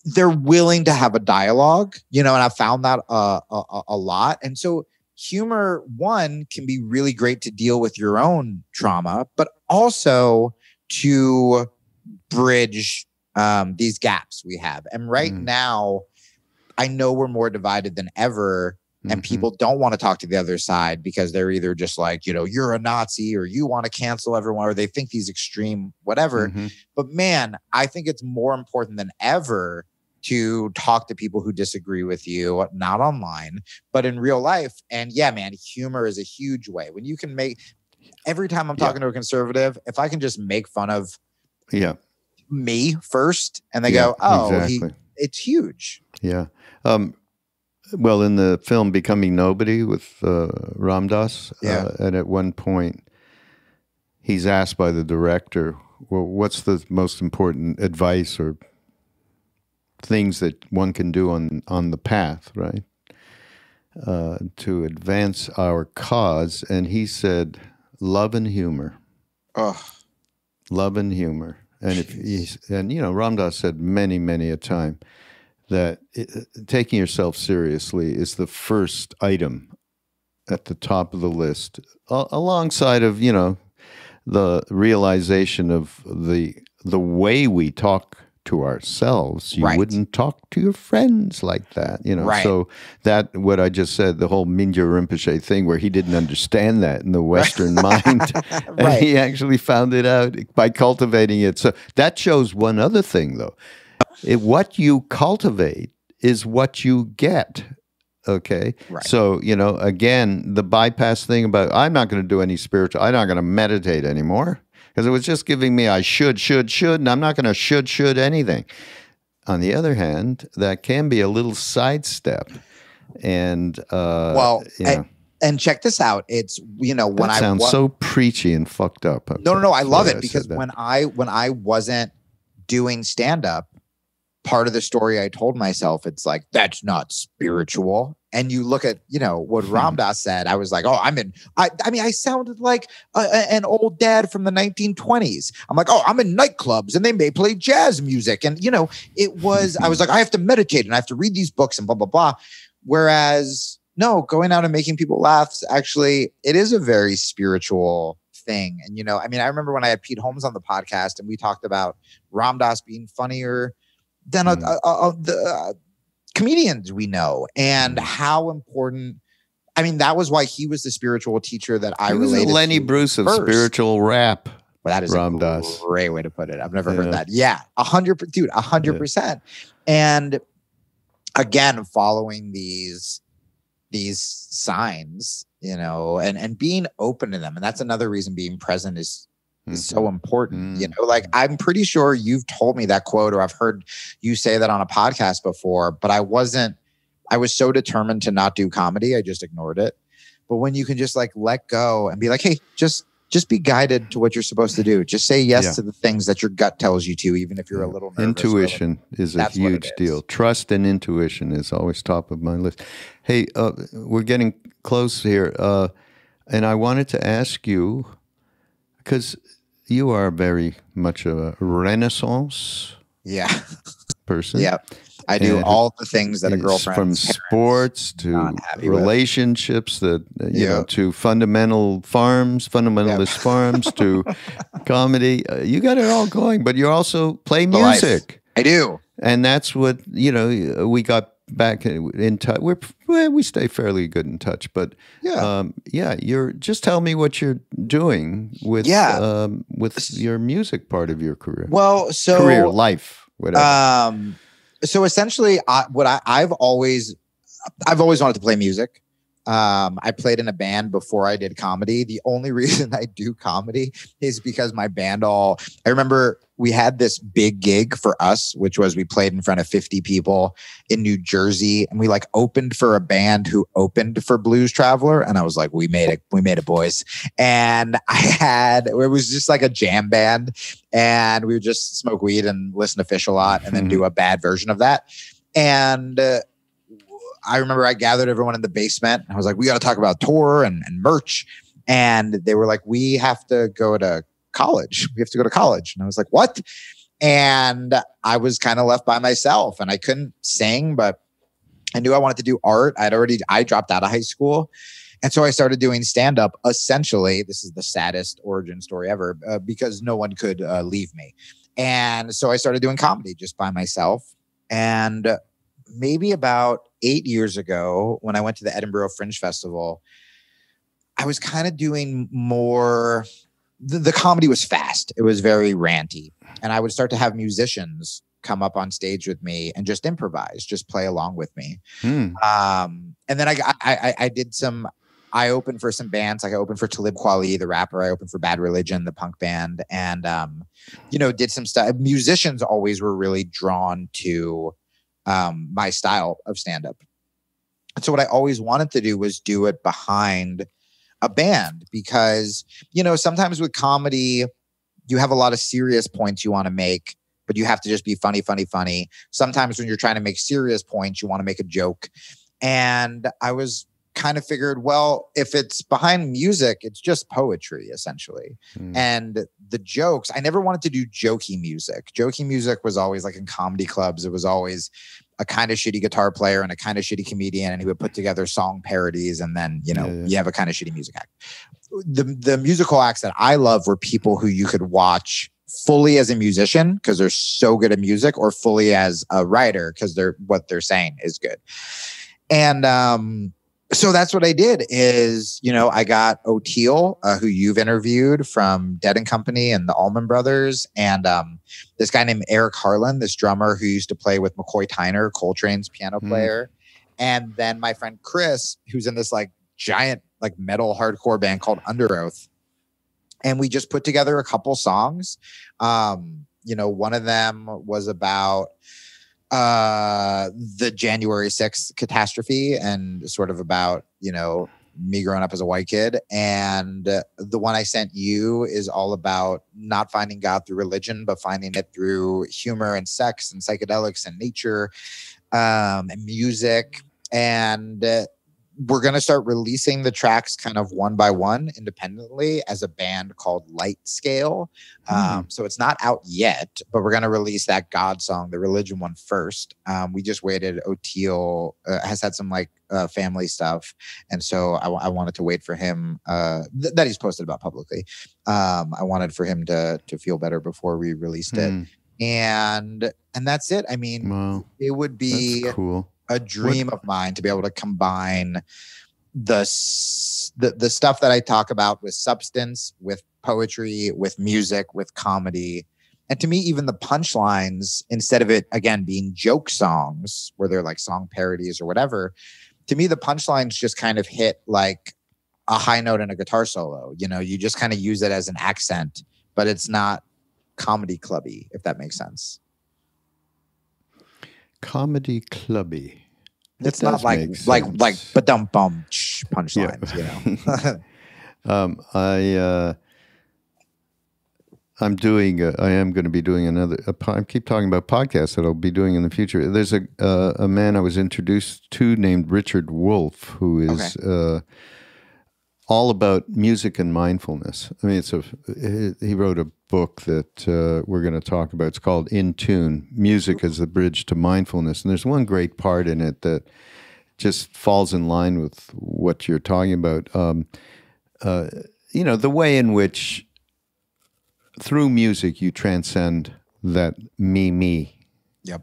they're willing to have a dialogue, you know, and I found that a lot. And so humor, one, can be really great to deal with your own trauma, but also to bridge these gaps we have. And right now, I know we're more divided than ever. And people don't want to talk to the other side because they're either just like, you know, you're a Nazi or you want to cancel everyone, or they think these extreme whatever. But man, I think it's more important than ever to talk to people who disagree with you, not online, but in real life. And yeah, man, humor is a huge way. When you can make, every time I'm talking to a conservative, if I can just make fun of me first and they go, oh, exactly. It's huge. Yeah. Well, in the film Becoming Nobody with Ram Dass, and at one point he's asked by the director, well, what's the most important advice or things that one can do on the path, right, to advance our cause? And he said, love and humor. Love and humor. And you know, Ram Dass said many a time that taking yourself seriously is the first item at the top of the list, alongside of, you know, the realization of the way we talk to ourselves. You wouldn't talk to your friends like that, you know. So that, what I just said, the whole Mingyur Rinpoche thing, where he didn't understand that in the Western mind, and he actually found it out by cultivating it. So that shows one other thing, though. What you cultivate is what you get. Okay. So, you know, again, the bypass thing about, I'm not going to do any spiritual, I'm not going to meditate anymore, because it was just giving me, I should, and I'm not going to should anything. On the other hand, that can be a little sidestep. And, and check this out. It's, you know, when that sounds so preachy and fucked up. Okay. No, I love it, because when I wasn't doing stand-up, part of the story I told myself, it's like, that's not spiritual. And you look at, you know, what Ram Dass said, I was like, oh, I mean, I sounded like an old dad from the 1920s. I'm like, oh, I'm in nightclubs and they may play jazz music. And, you know, I was like, I have to meditate and I have to read these books and blah, blah, blah. Whereas, no, going out and making people laugh, actually, it is a very spiritual thing. And, you know, I mean, I remember when I had Pete Holmes on the podcast and we talked about Ram Dass being funnier than the comedians we know, and how important. I mean, that was why he was the spiritual teacher that I related to. Lenny Bruce of first. Spiritual rap. Well, that is Ram Dass. Great way to put it. I've never heard that. Yeah, 100%. And again, following these these signs, and being open to them. And that's another reason being present is so important. Like I'm pretty sure you've told me that quote, or I've heard you say that on a podcast before, but I was so determined to not do comedy. I just ignored it. But when you can just like let go and be like, hey, just be guided to what you're supposed to do. Just say yes to the things that your gut tells you to, even if you're a little nervous. Intuition is a huge deal. Trust and intuition is always top of my list. Hey, we're getting close here. And I wanted to ask you, because you are very much a Renaissance person. Yeah. I do all the things that a girlfriend, from sports to relationships, to fundamentalist farms to comedy. You got it all going, but you also play music. I do, and that's what we got back in touch. We stay fairly good in touch, but you're just tell me what you're doing with your music part of your career. Well, so career, life, whatever. So essentially, I've always wanted to play music. I played in a band before I did comedy. The only reason I do comedy is because my band I remember we had this big gig for us, which was we played in front of 50 people in New Jersey. And we like opened for a band who opened for Blues Traveler. And I was like, we made it, boys. And it was just like a jam band. And we would just smoke weed and listen to Fish a lot and then do a bad version of that. And I remember I gathered everyone in the basement. And I was like, we got to talk about tour and merch. And they were like, we have to go to college. We have to go to college. And I was like, what? And I was kind of left by myself and I couldn't sing, but I knew I wanted to do art. I dropped out of high school. And so I started doing stand-up. Essentially, this is the saddest origin story ever because no one could leave me. And so I started doing comedy just by myself. And maybe about 8 years ago, when I went to the Edinburgh Fringe Festival, I was kind of doing more. The comedy was fast. It was very ranty. And I would start to have musicians come up on stage with me and just improvise, just play along with me. And then I opened for some bands. Like I opened for Talib Kweli, the rapper. I opened for Bad Religion, the punk band. And, did some stuff. Musicians always were really drawn to my style of stand-up. And so what I always wanted to do was do it behind a band because, sometimes with comedy, you have a lot of serious points you want to make, but you have to just be funny. Sometimes when you're trying to make serious points, you want to make a joke. And I was kind of figured, well, if it's behind music, it's just poetry, essentially. And the jokes, I never wanted to do jokey music. Jokey music was always like in comedy clubs. It was always a kind of shitty guitar player and a kind of shitty comedian, and he would put together song parodies, and then, you have a kind of shitty music act. The musical acts that I love were people who you could watch fully as a musician because they're so good at music, or fully as a writer because what they're saying is good. And so that's what I did is, I got O'Teal, who you've interviewed from Dead and Company and the Allman Brothers. And this guy named Eric Harlan, this drummer who used to play with McCoy Tyner, Coltrane's piano player. And then my friend Chris, who's in this like giant like metal hardcore band called Under Oath. And we just put together a couple songs. One of them was about the January 6th catastrophe and sort of about, me growing up as a white kid. And the one I sent you is all about not finding God through religion, but finding it through humor and sex and psychedelics and nature and music. And we're going to start releasing the tracks kind of one by one independently as a band called Light Scale. So it's not out yet, but we're going to release that God song, the religion one first. We just waited. O'Teal has had some like family stuff. And so I wanted to wait for him that he's posted about publicly. I wanted for him to feel better before we released it. And that's it. I mean, it would be cool. A dream of mine to be able to combine the stuff that I talk about with substance, with poetry, with music, with comedy. And to me, even the punchlines, instead of it, again, being joke songs where they're like song parodies or whatever, to me, the punchlines just kind of hit like a high note in a guitar solo. You know, you just kind of use it as an accent, but it's not comedy clubby, if that makes sense. Comedy clubby. It's not like ba-dum-bum punchlines, you know. I am going to be doing I keep talking about podcasts that I'll be doing in the future. There's a man I was introduced to named Richard Wolff, who is all about music and mindfulness. I mean, he wrote a book that we're going to talk about. It's called In Tune, Music as the Bridge to Mindfulness. And there's one great part in it that just falls in line with what you're talking about. You know, the way in which through music you transcend that me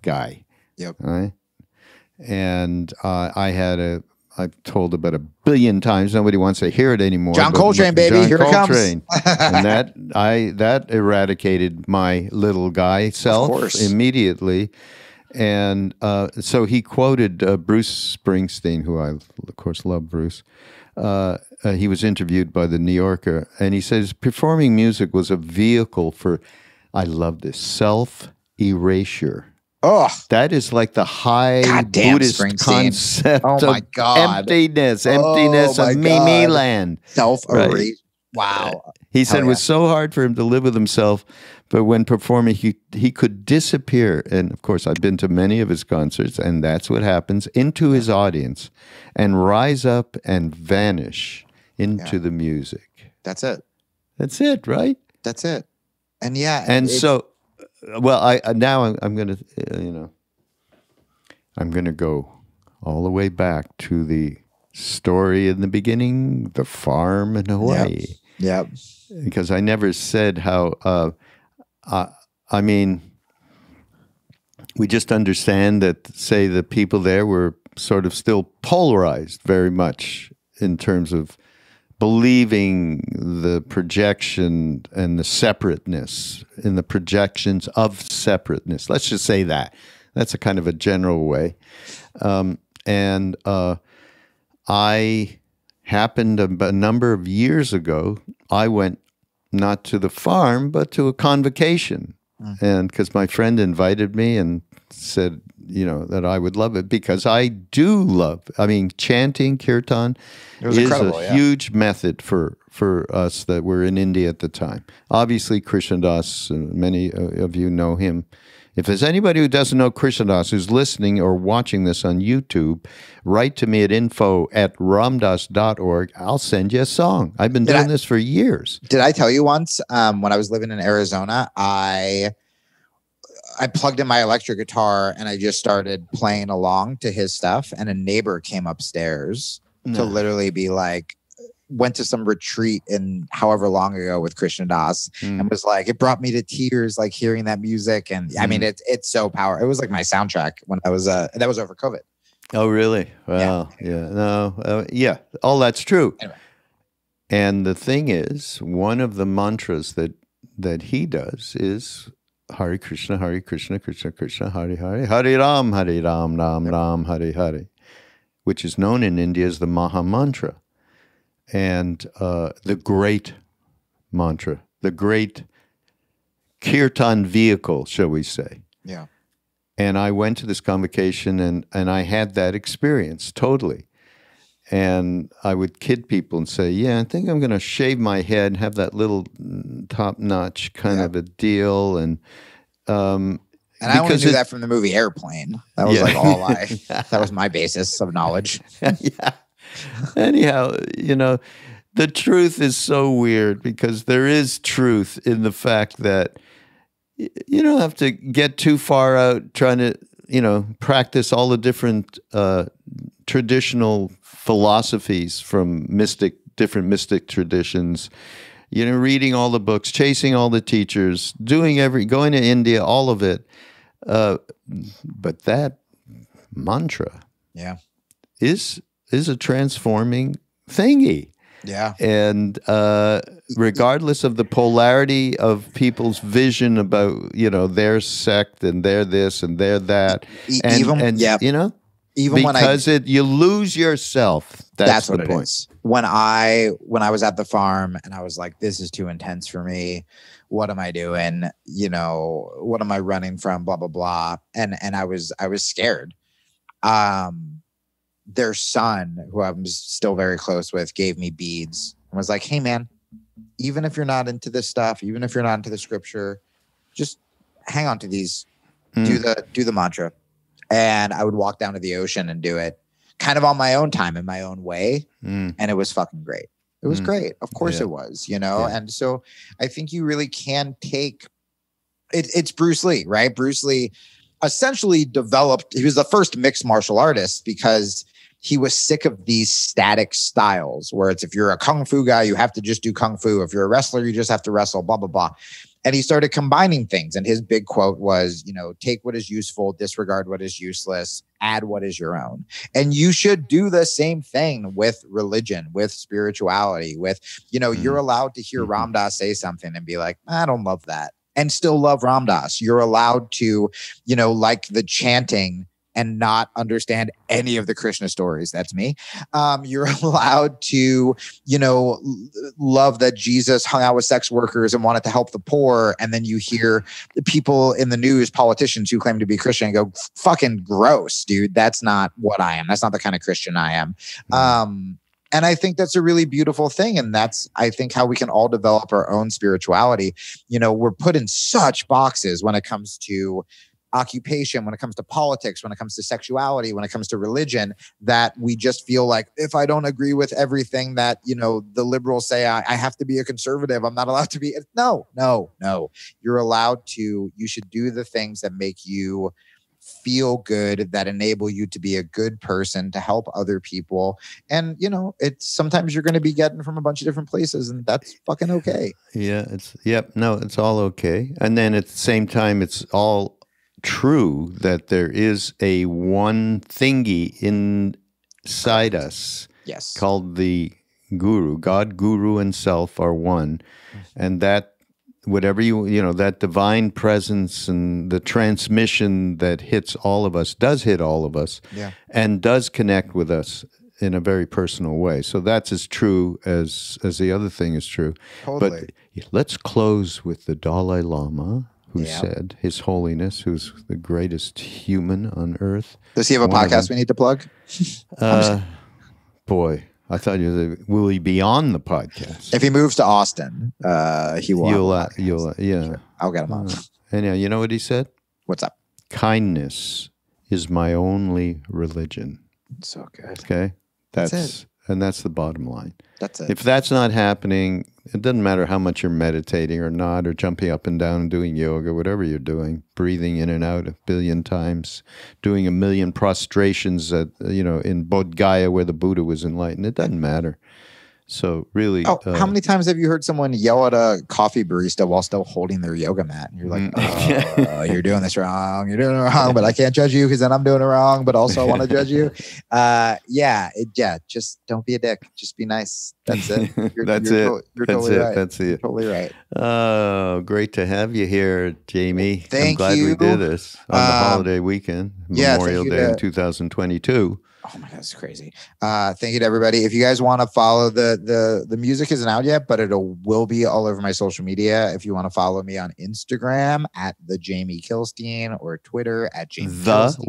guy. Yep. Right? And I've told about 1 billion times. Nobody wants to hear it anymore. John Coltrane, baby, John here Coltrane. it comes. And that eradicated my little guy self immediately. And so he quoted Bruce Springsteen, who I, of course, love Bruce. He was interviewed by the New Yorker, and he says, performing music was a vehicle for, I love this, self-erasure. Oh, that is like the high Buddhist concept of emptiness of me land. Self-erasure. Right? Wow. He said it was so hard for him to live with himself, but when performing, he could disappear. And of course, I've been to many of his concerts, and that's what happens, into his audience and rise up and vanish into the music. That's it. That's it, right? That's it. And so, well, I'm going to, I'm going to go all the way back to the story in the beginning, the farm in Hawaii. Yep. Because I never said how, I mean, we just understand that, say, the people there were sort of still polarized very much in terms of believing the projection and the separateness, in the projections of separateness. Let's just say that. That's a kind of a general way. And I happened a number of years ago, I went not to the farm, but to a convocation. And because my friend invited me and said, that I would love it, because I do love, chanting, kirtan is a huge method for us that were in India at the time. Obviously, Krishna Das, many of you know him. If there's anybody who doesn't know Krishna Das who's listening or watching this on YouTube, write to me at info@ramdas.org. I'll send you a song. I've been doing this for years. Did I tell you once, when I was living in Arizona, I plugged in my electric guitar and I just started playing along to his stuff, and a neighbor came upstairs to literally be like, went to some retreat in however long ago with Krishna Das and was like, it brought me to tears, like hearing that music. And I mean, it's so powerful. It was like my soundtrack when I was, that was over COVID. Oh, really? Well, yeah. All that's true. Anyway. And the thing is, one of the mantras that he does is Hare Krishna, Krishna Krishna, Hare Hare, Hare Ram, Ram Ram, Hare Hare, which is known in India as the Maha Mantra. And the great mantra, the great kirtan vehicle, shall we say. Yeah. And I went to this convocation and I had that experience totally. And I would kid people and say, I think I'm going to shave my head and have that little top-notch kind of a deal. And I only knew that from the movie Airplane. That was like all that was my basis of knowledge. Anyhow, the truth is so weird, because there is truth in the fact that you don't have to get too far out trying to, practice all the different traditional philosophies from different mystic traditions, reading all the books, chasing all the teachers, going to India, all of it. But that mantra is a transforming thingy. Yeah. And regardless of the polarity of people's vision about, their sect and their this and their that. Even because you lose yourself. That's what the it point. is. When I was at the farm and I was like, this is too intense for me. What am I doing? You know, what am I running from? Blah, blah, blah. And I was scared. Their son, who I'm still very close with, gave me beads and was like, hey man, even if you're not into this stuff, even if you're not into the scripture, just hang on to these, do the mantra. And I would walk down to the ocean and do it kind of on my own time in my own way. And it was fucking great. It was great. Of course it was, you know? Yeah. And so I think you really can take it. It's Bruce Lee, right? Bruce Lee essentially he was the first mixed martial artist because he was sick of these static styles where it's, if you're a kung fu guy, you have to just do kung fu. If you're a wrestler, you just have to wrestle, blah, blah, blah. And he started combining things. And his big quote was, you know, take what is useful, disregard what is useless, add what is your own. And you should do the same thing with religion, with spirituality, with, you know, you're allowed to hear Ram Dass say something and be like, I don't love that, and still love Ram Dass. You're allowed to, you know, like the chanting and not understand any of the Krishna stories. That's me. You're allowed to, you know, love that Jesus hung out with sex workers and wanted to help the poor. And then you hear the people in the news, politicians who claim to be Christian, and go, fucking gross, dude. That's not what I am. That's not the kind of Christian I am. And I think that's a really beautiful thing. And that's, I think, how we can all develop our own spirituality. You know, we're put in such boxes when it comes to occupation, when it comes to politics, when it comes to sexuality, when it comes to religion, that we just feel like, if I don't agree with everything that, you know, the liberals say, I have to be a conservative, I'm not allowed to be. No. You're allowed to, you should do the things that make you feel good, that enable you to be a good person, to help other people. And, you know, it's sometimes you're going to be getting from a bunch of different places, and that's fucking okay. Yeah, it's all okay. And then at the same time, it's all true that there is a one thingy inside us, called the guru. God, guru, and self are one. And that, whatever you know, that divine presence and the transmission that hits all of us does hit all of us, and does connect with us in a very personal way. So that's as true as the other thing is true. Totally. But let's close with the Dalai Lama, who said, His Holiness, who's the greatest human on earth. Does he have a podcast we need to plug? Boy, I thought will he be on the podcast? If he moves to Austin, he will. Sure. I'll get him on. Anyhow, you know what he said? What's up? Kindness is my only religion. So good. Okay? That's it. And that's the bottom line. That's it. If that's not happening, it doesn't matter how much you're meditating or not, or jumping up and down and doing yoga, whatever you're doing, breathing in and out 1 billion times, doing 1 million prostrations at, you know, in Bodh Gaya where the Buddha was enlightened. It doesn't matter. So really, how many times have you heard someone yell at a coffee barista while still holding their yoga mat? And you're like, oh, you're doing this wrong. You're doing it wrong, but I can't judge you because then I'm doing it wrong, but also I want to judge you. Just don't be a dick. Just be nice. That's it. You're totally right. That's it. You're totally right. Oh, great to have you here, Jamie. Thank I'm glad you. we did this on the holiday weekend, Memorial Day in 2022. Oh my God, that's crazy. Thank you to everybody. If you guys want to follow the music isn't out yet, but will be all over my social media. If you want to follow me on Instagram at the Jamie Kilstein, or Twitter at Jamie Kilstein.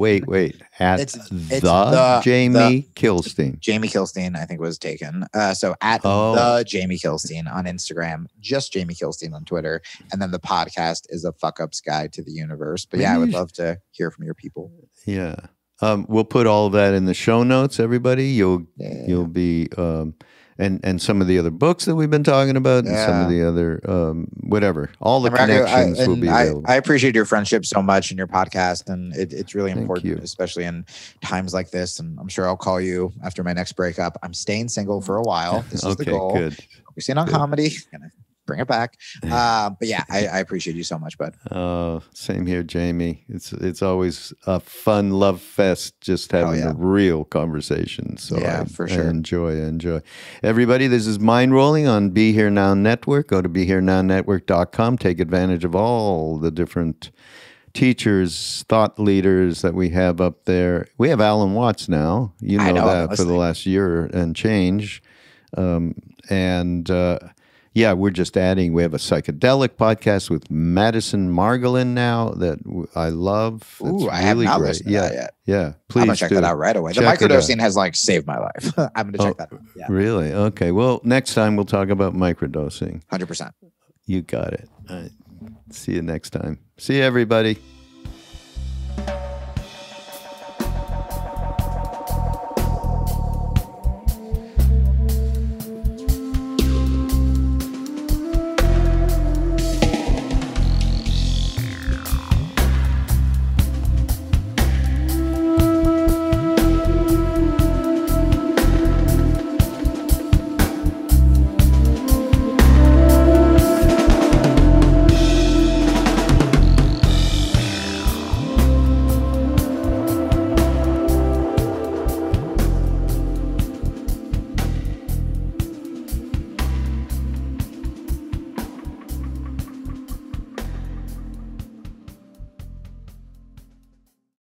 Jamie Kilstein. Jamie Kilstein, I think, was taken. So at the Jamie Kilstein on Instagram, just Jamie Kilstein on Twitter. And then the podcast is a F-ckups Guide to the Universe. But I would love to hear from your people. Yeah. We'll put all of that in the show notes, everybody. You'll be and some of the other books that we've been talking about, and some of the other whatever. All the connections will be available. I appreciate your friendship so much in your podcast, and it's really important, especially in times like this. And I'm sure I'll call you after my next breakup. I'm staying single for a while. This is the goal. Good. Focusing on comedy. Gonna bring it back. But I appreciate you so much, bud. Oh, same here, Jamie. It's always a fun love fest, just having a real conversation. So for sure. I enjoy. Everybody, this is Mindrolling on Be Here Now Network. Go to BeHereNowNetwork.com. Take advantage of all the different teachers, thought leaders that we have up there. We have Alan Watts now. You know that for the last year and change. Yeah, we're just adding. We have a psychedelic podcast with Madison Margolin now that I love. Ooh, I have not listened to that yet. Yeah, please I'm gonna check that out right away. The microdosing has like saved my life. I'm gonna check that out. Yeah. Really? Okay. Well, next time we'll talk about microdosing. 100%. You got it. See you next time. See you, everybody.